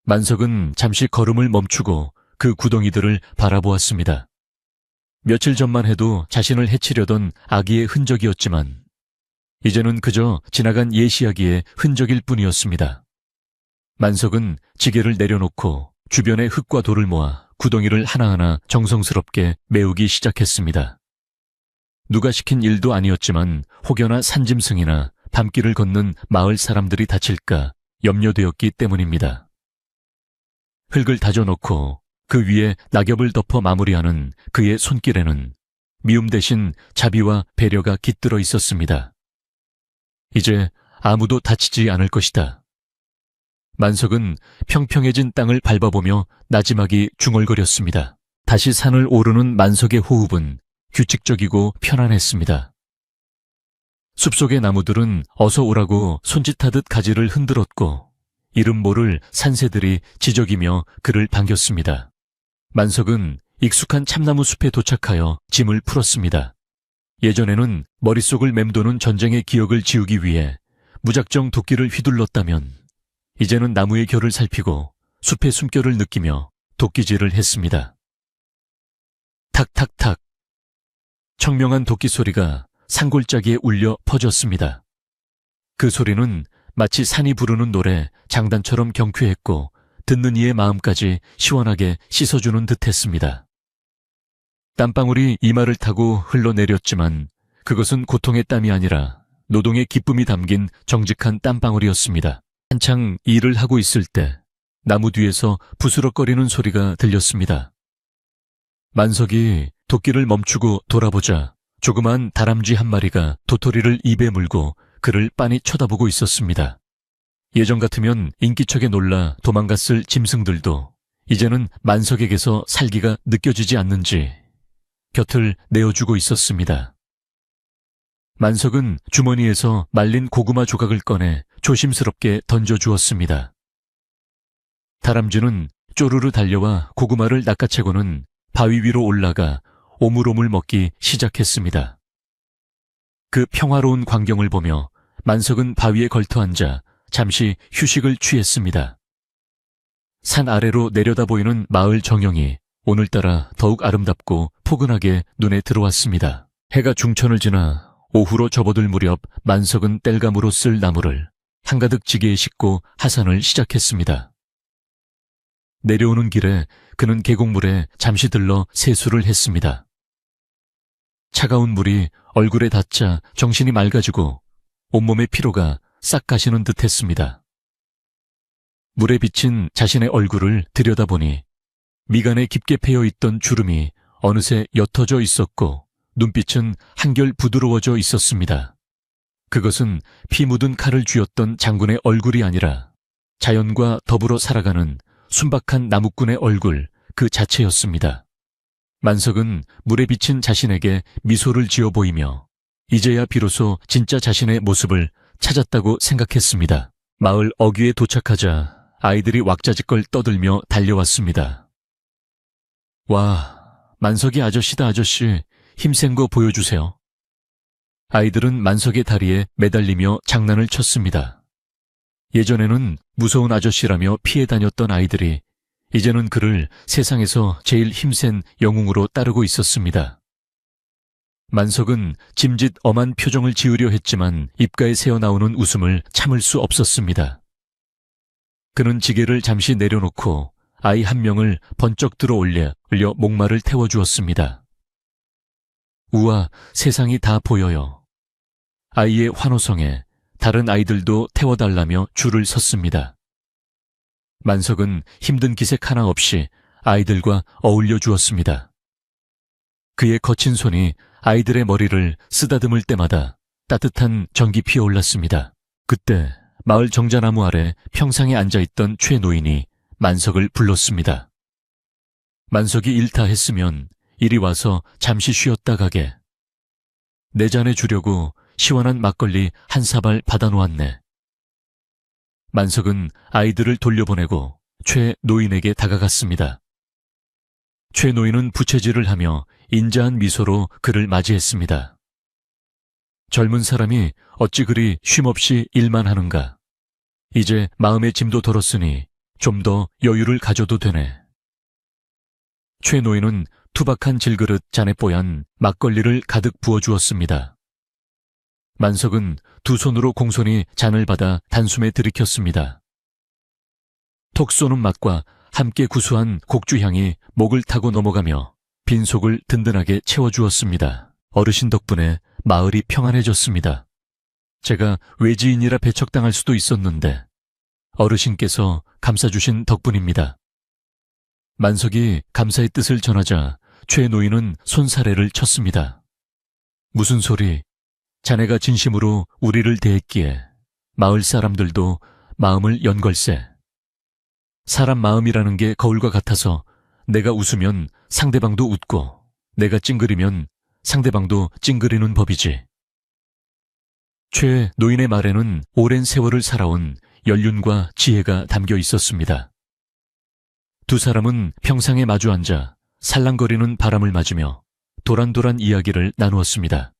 Speaker 1: 만석은 잠시 걸음을 멈추고 그 구덩이들을 바라보았습니다. 며칠 전만 해도 자신을 해치려던 아기의 흔적이었지만 이제는 그저 지나간 예시아기의 흔적일 뿐이었습니다. 만석은 지게를 내려놓고 주변의 흙과 돌을 모아 구덩이를 하나하나 정성스럽게 메우기 시작했습니다. 누가 시킨 일도 아니었지만 혹여나 산짐승이나 밤길을 걷는 마을 사람들이 다칠까 염려되었기 때문입니다. 흙을 다져놓고 그 위에 낙엽을 덮어 마무리하는 그의 손길에는 미움 대신 자비와 배려가 깃들어 있었습니다. 이제 아무도 다치지 않을 것이다. 만석은 평평해진 땅을 밟아보며 나지막이 중얼거렸습니다. 다시 산을 오르는 만석의 호흡은 규칙적이고 편안했습니다. 숲속의 나무들은 어서 오라고 손짓하듯 가지를 흔들었고 이름 모를 산새들이 지저귀며 그를 반겼습니다. 만석은 익숙한 참나무 숲에 도착하여 짐을 풀었습니다. 예전에는 머릿속을 맴도는 전쟁의 기억을 지우기 위해 무작정 도끼를 휘둘렀다면 이제는 나무의 결을 살피고 숲의 숨결을 느끼며 도끼질을 했습니다. 탁탁탁. 청명한 도끼 소리가 산골짜기에 울려 퍼졌습니다. 그 소리는 마치 산이 부르는 노래 장단처럼 경쾌했고 듣는 이의 마음까지 시원하게 씻어주는 듯했습니다. 땀방울이 이마를 타고 흘러내렸지만 그것은 고통의 땀이 아니라 노동의 기쁨이 담긴 정직한 땀방울이었습니다. 한창 일을 하고 있을 때 나무 뒤에서 부스럭거리는 소리가 들렸습니다. 만석이 도끼를 멈추고 돌아보자 조그만 다람쥐 한 마리가 도토리를 입에 물고 그를 빤히 쳐다보고 있었습니다. 예전 같으면 인기척에 놀라 도망갔을 짐승들도 이제는 만석에게서 살기가 느껴지지 않는지 곁을 내어주고 있었습니다. 만석은 주머니에서 말린 고구마 조각을 꺼내 조심스럽게 던져주었습니다. 다람쥐는 쪼르르 달려와 고구마를 낚아채고는 바위 위로 올라가 오물오물 먹기 시작했습니다. 그 평화로운 광경을 보며 만석은 바위에 걸터 앉아 잠시 휴식을 취했습니다. 산 아래로 내려다 보이는 마을 정형이 오늘따라 더욱 아름답고 포근하게 눈에 들어왔습니다. 해가 중천을 지나 오후로 접어들 무렵 만석은 땔감으로 쓸 나무를 한가득 지게에 싣고 하산을 시작했습니다. 내려오는 길에 그는 계곡물에 잠시 들러 세수를 했습니다. 차가운 물이 얼굴에 닿자 정신이 맑아지고 온몸의 피로가 싹 가시는 듯 했습니다. 물에 비친 자신의 얼굴을 들여다보니 미간에 깊게 패여있던 주름이 어느새 옅어져 있었고 눈빛은 한결 부드러워져 있었습니다. 그것은 피 묻은 칼을 쥐었던 장군의 얼굴이 아니라 자연과 더불어 살아가는 순박한 나무꾼의 얼굴 그 자체였습니다. 만석은 물에 비친 자신에게 미소를 지어 보이며 이제야 비로소 진짜 자신의 모습을 찾았다고 생각했습니다. 마을 어귀에 도착하자 아이들이 왁자지껄 떠들며 달려왔습니다. 와, 만석이 아저씨다 아저씨, 힘센 거 보여주세요. 아이들은 만석의 다리에 매달리며 장난을 쳤습니다. 예전에는 무서운 아저씨라며 피해 다녔던 아이들이 이제는 그를 세상에서 제일 힘센 영웅으로 따르고 있었습니다. 만석은 짐짓 엄한 표정을 지으려 했지만 입가에 새어나오는 웃음을 참을 수 없었습니다. 그는 지게를 잠시 내려놓고 아이 한 명을 번쩍 들어 올려 목마를 태워주었습니다. 우와, 세상이 다 보여요. 아이의 환호성에 다른 아이들도 태워달라며 줄을 섰습니다. 만석은 힘든 기색 하나 없이 아이들과 어울려 주었습니다. 그의 거친 손이 아이들의 머리를 쓰다듬을 때마다 따뜻한 전기 피어올랐습니다. 그때 마을 정자나무 아래 평상에 앉아있던 최 노인이 만석을 불렀습니다. 만석이 일타 했으면 이리 와서 잠시 쉬었다 가게. 내 잔에 주려고 시원한 막걸리 한 사발 받아놓았네. 만석은 아이들을 돌려보내고 최 노인에게 다가갔습니다. 최 노인은 부채질을 하며 인자한 미소로 그를 맞이했습니다. 젊은 사람이 어찌 그리 쉼없이 일만 하는가. 이제 마음의 짐도 덜었으니 좀 더 여유를 가져도 되네. 최 노인은 투박한 질그릇 잔에 뽀얀 막걸리를 가득 부어주었습니다. 만석은 두 손으로 공손히 잔을 받아 단숨에 들이켰습니다. 톡 쏘는 맛과 함께 구수한 곡주향이 목을 타고 넘어가며 빈속을 든든하게 채워주었습니다. 어르신 덕분에 마을이 평안해졌습니다. 제가 외지인이라 배척당할 수도 있었는데 어르신께서 감싸주신 덕분입니다. 만석이 감사의 뜻을 전하자 최 노인은 손사래를 쳤습니다. 무슨 소리, 자네가 진심으로 우리를 대했기에 마을 사람들도 마음을 연 걸세. 사람 마음이라는 게 거울과 같아서 내가 웃으면 상대방도 웃고 내가 찡그리면 상대방도 찡그리는 법이지. 최 노인의 말에는 오랜 세월을 살아온 연륜과 지혜가 담겨 있었습니다. 두 사람은 평상에 마주 앉아 살랑거리는 바람을 맞으며 도란도란 이야기를 나누었습니다.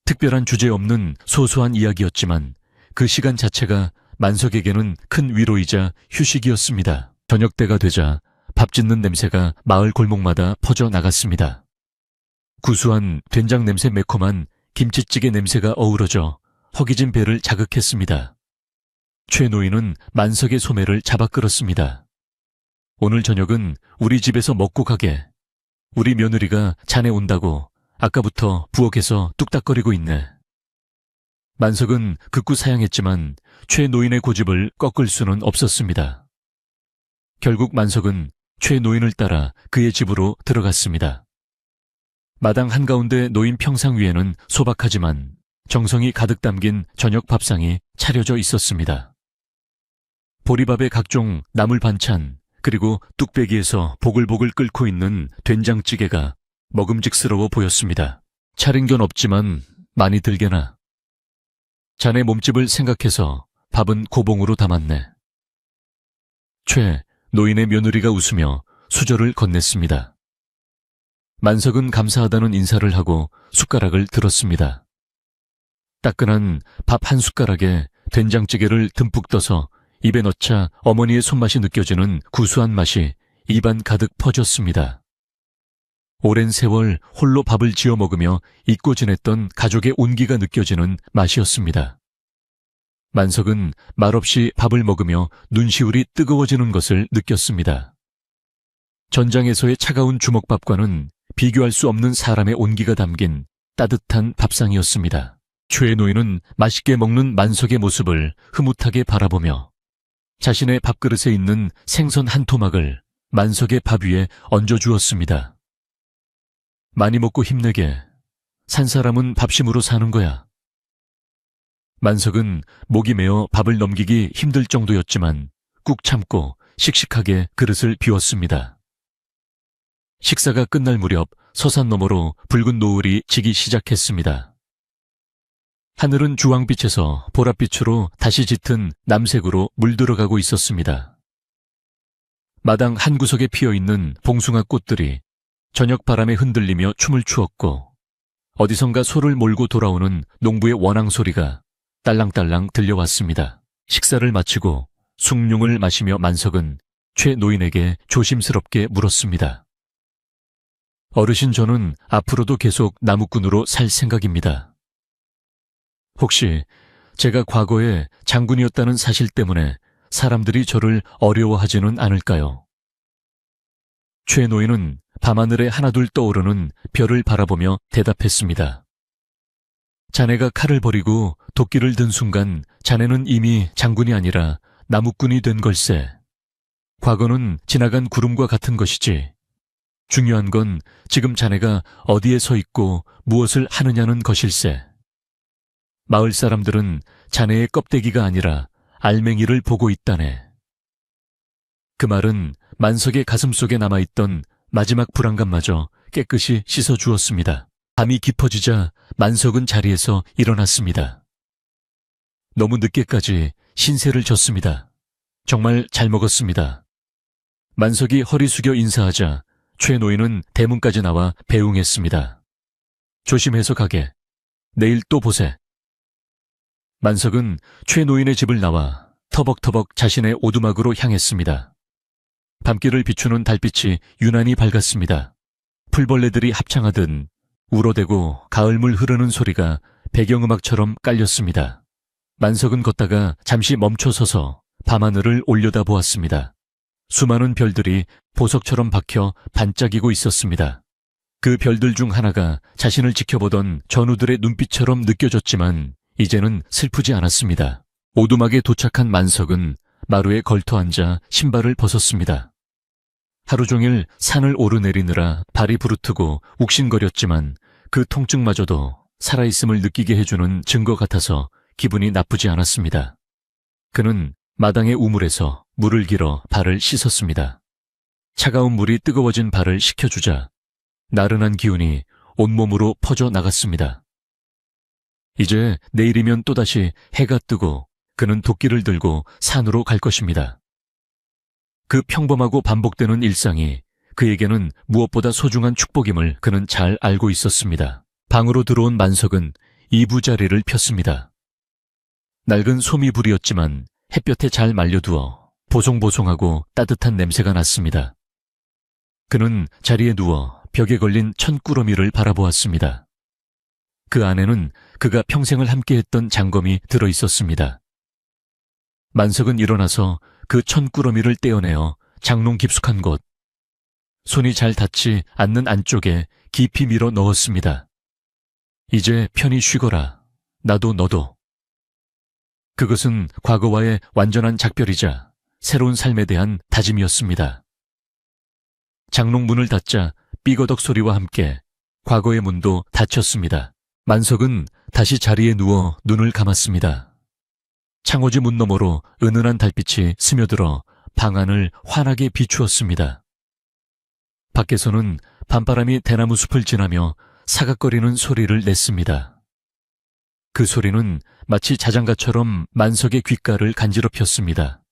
Speaker 1: 특별한 주제 없는 소소한 이야기였지만 그 시간 자체가 만석에게는 큰 위로이자 휴식이었습니다. 저녁 때가 되자 밥 짓는 냄새가 마을 골목마다 퍼져 나갔습니다. 구수한 된장 냄새 매콤한 김치찌개 냄새가 어우러져 허기진 배를 자극했습니다. 최 노인은 만석의 소매를 잡아 끌었습니다. 오늘 저녁은 우리 집에서 먹고 가게. 우리 며느리가 자네 온다고 아까부터 부엌에서 뚝딱거리고 있네. 만석은 극구 사양했지만 최 노인의 고집을 꺾을 수는 없었습니다. 결국 만석은 최 노인을 따라 그의 집으로 들어갔습니다. 마당 한가운데 놓인 평상 위에는 소박하지만 정성이 가득 담긴 저녁 밥상이 차려져 있었습니다. 보리밥에 각종 나물 반찬 그리고 뚝배기에서 보글보글 끓고 있는 된장찌개가 먹음직스러워 보였습니다. 차린 건 없지만 많이 들게나. 자네 몸집을 생각해서 밥은 고봉으로 담았네. 최 노인의 며느리가 웃으며 수저를 건넸습니다. 만석은 감사하다는 인사를 하고 숟가락을 들었습니다. 따끈한 밥 한 숟가락에 된장찌개를 듬뿍 떠서 입에 넣자 어머니의 손맛이 느껴지는 구수한 맛이 입안 가득 퍼졌습니다. 오랜 세월 홀로 밥을 지어 먹으며 잊고 지냈던 가족의 온기가 느껴지는 맛이었습니다. 만석은 말없이 밥을 먹으며 눈시울이 뜨거워지는 것을 느꼈습니다. 전장에서의 차가운 주먹밥과는 비교할 수 없는 사람의 온기가 담긴 따뜻한 밥상이었습니다. 최노인은 맛있게 먹는 만석의 모습을 흐뭇하게 바라보며 자신의 밥그릇에 있는 생선 한 토막을 만석의 밥 위에 얹어주었습니다. 많이 먹고 힘내게. 산 사람은 밥심으로 사는 거야. 만석은 목이 메어 밥을 넘기기 힘들 정도였지만 꾹 참고 씩씩하게 그릇을 비웠습니다. 식사가 끝날 무렵 서산 너머로 붉은 노을이 지기 시작했습니다. 하늘은 주황빛에서 보랏빛으로 다시 짙은 남색으로 물들어가고 있었습니다. 마당 한 구석에 피어있는 봉숭아 꽃들이 저녁 바람에 흔들리며 춤을 추었고 어디선가 소를 몰고 돌아오는 농부의 원앙 소리가 딸랑딸랑 들려왔습니다. 식사를 마치고 숭늉을 마시며 만석은 최 노인에게 조심스럽게 물었습니다. 어르신, 저는 앞으로도 계속 나무꾼으로 살 생각입니다. 혹시 제가 과거에 장군이었다는 사실 때문에 사람들이 저를 어려워하지는 않을까요? 최 노인은 밤하늘에 하나둘 떠오르는 별을 바라보며 대답했습니다. 자네가 칼을 버리고 도끼를 든 순간 자네는 이미 장군이 아니라 나무꾼이 된 걸세. 과거는 지나간 구름과 같은 것이지. 중요한 건 지금 자네가 어디에 서 있고 무엇을 하느냐는 것일세. 마을 사람들은 자네의 껍데기가 아니라 알맹이를 보고 있다네. 그 말은 만석의 가슴속에 남아있던 마지막 불안감마저 깨끗이 씻어주었습니다. 밤이 깊어지자 만석은 자리에서 일어났습니다. 너무 늦게까지 신세를 졌습니다. 정말 잘 먹었습니다. 만석이 허리 숙여 인사하자 최 노인은 대문까지 나와 배웅했습니다. 조심해서 가게. 내일 또 보세. 만석은 최 노인의 집을 나와 터벅터벅 자신의 오두막으로 향했습니다. 밤길을 비추는 달빛이 유난히 밝았습니다. 풀벌레들이 합창하듯 울어대고 가을물 흐르는 소리가 배경음악처럼 깔렸습니다. 만석은 걷다가 잠시 멈춰서서 밤하늘을 올려다보았습니다. 수많은 별들이 보석처럼 박혀 반짝이고 있었습니다. 그 별들 중 하나가 자신을 지켜보던 전우들의 눈빛처럼 느껴졌지만 이제는 슬프지 않았습니다. 오두막에 도착한 만석은 마루에 걸터앉아 신발을 벗었습니다. 하루 종일 산을 오르내리느라 발이 부르트고 욱신거렸지만 그 통증마저도 살아있음을 느끼게 해주는 증거 같아서 기분이 나쁘지 않았습니다. 그는 마당의 우물에서 물을 길어 발을 씻었습니다. 차가운 물이 뜨거워진 발을 식혀주자 나른한 기운이 온몸으로 퍼져 나갔습니다. 이제 내일이면 또다시 해가 뜨고 그는 도끼를 들고 산으로 갈 것입니다. 그 평범하고 반복되는 일상이 그에게는 무엇보다 소중한 축복임을 그는 잘 알고 있었습니다. 방으로 들어온 만석은 이부자리를 폈습니다. 낡은 소미불이었지만 햇볕에 잘 말려두어 보송보송하고 따뜻한 냄새가 났습니다. 그는 자리에 누워 벽에 걸린 천꾸러미를 바라보았습니다. 그 안에는 그가 평생을 함께했던 장검이 들어있었습니다. 만석은 일어나서 그 천꾸러미를 떼어내어 장롱 깊숙한 곳, 손이 잘 닿지 않는 안쪽에 깊이 밀어 넣었습니다. 이제 편히 쉬거라. 나도 너도. 그것은 과거와의 완전한 작별이자 새로운 삶에 대한 다짐이었습니다. 장롱 문을 닫자 삐거덕 소리와 함께 과거의 문도 닫혔습니다. 만석은 다시 자리에 누워 눈을 감았습니다. 창호지 문 너머로 은은한 달빛이 스며들어 방 안을 환하게 비추었습니다. 밖에서는 밤바람이 대나무 숲을 지나며 사각거리는 소리를 냈습니다. 그 소리는 마치 자장가처럼 만석의 귓가를 간지럽혔습니다.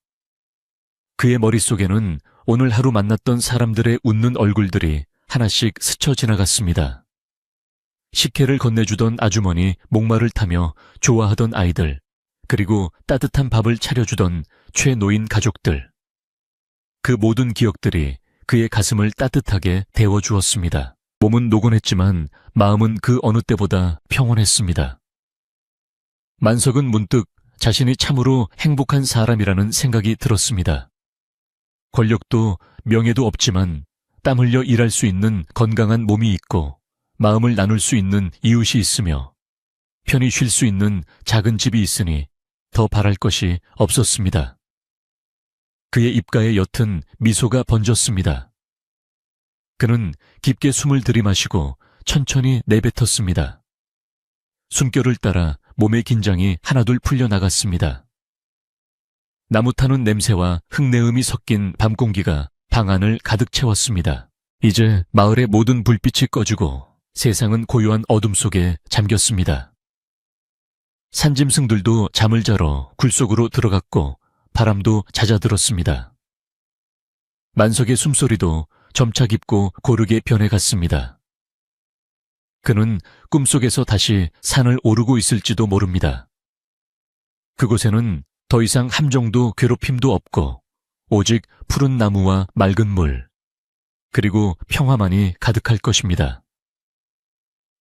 Speaker 1: 그의 머릿속에는 오늘 하루 만났던 사람들의 웃는 얼굴들이 하나씩 스쳐 지나갔습니다. 식혜를 건네주던 아주머니 목마를 타며 좋아하던 아이들, 그리고 따뜻한 밥을 차려주던 최노인 가족들. 그 모든 기억들이 그의 가슴을 따뜻하게 데워주었습니다. 몸은 노곤했지만 마음은 그 어느 때보다 평온했습니다. 만석은 문득 자신이 참으로 행복한 사람이라는 생각이 들었습니다. 권력도 명예도 없지만 땀 흘려 일할 수 있는 건강한 몸이 있고 마음을 나눌 수 있는 이웃이 있으며 편히 쉴 수 있는 작은 집이 있으니 더 바랄 것이 없었습니다. 그의 입가에 옅은 미소가 번졌습니다. 그는 깊게 숨을 들이마시고 천천히 내뱉었습니다. 숨결을 따라 몸의 긴장이 하나둘 풀려나갔습니다. 나무 타는 냄새와 흙내음이 섞인 밤 공기가 방 안을 가득 채웠습니다. 이제 마을의 모든 불빛이 꺼지고 세상은 고요한 어둠 속에 잠겼습니다. 산짐승들도 잠을 자러 굴 속으로 들어갔고 바람도 잦아들었습니다. 만석의 숨소리도 점차 깊고 고르게 변해갔습니다. 그는 꿈속에서 다시 산을 오르고 있을지도 모릅니다. 그곳에는 더 이상 함정도 괴롭힘도 없고 오직 푸른 나무와 맑은 물, 그리고 평화만이 가득할 것입니다.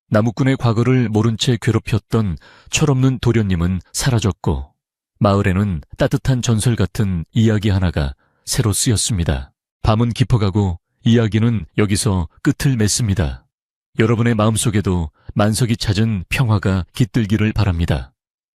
Speaker 1: 나무꾼의 과거를 모른 채 괴롭혔던 철없는 도련님은 사라졌고 마을에는 따뜻한 전설 같은 이야기 하나가 새로 쓰였습니다. 밤은 깊어가고 이야기는 여기서 끝을 맺습니다. 여러분의 마음속에도 만석이 찾은 평화가 깃들기를 바랍니다.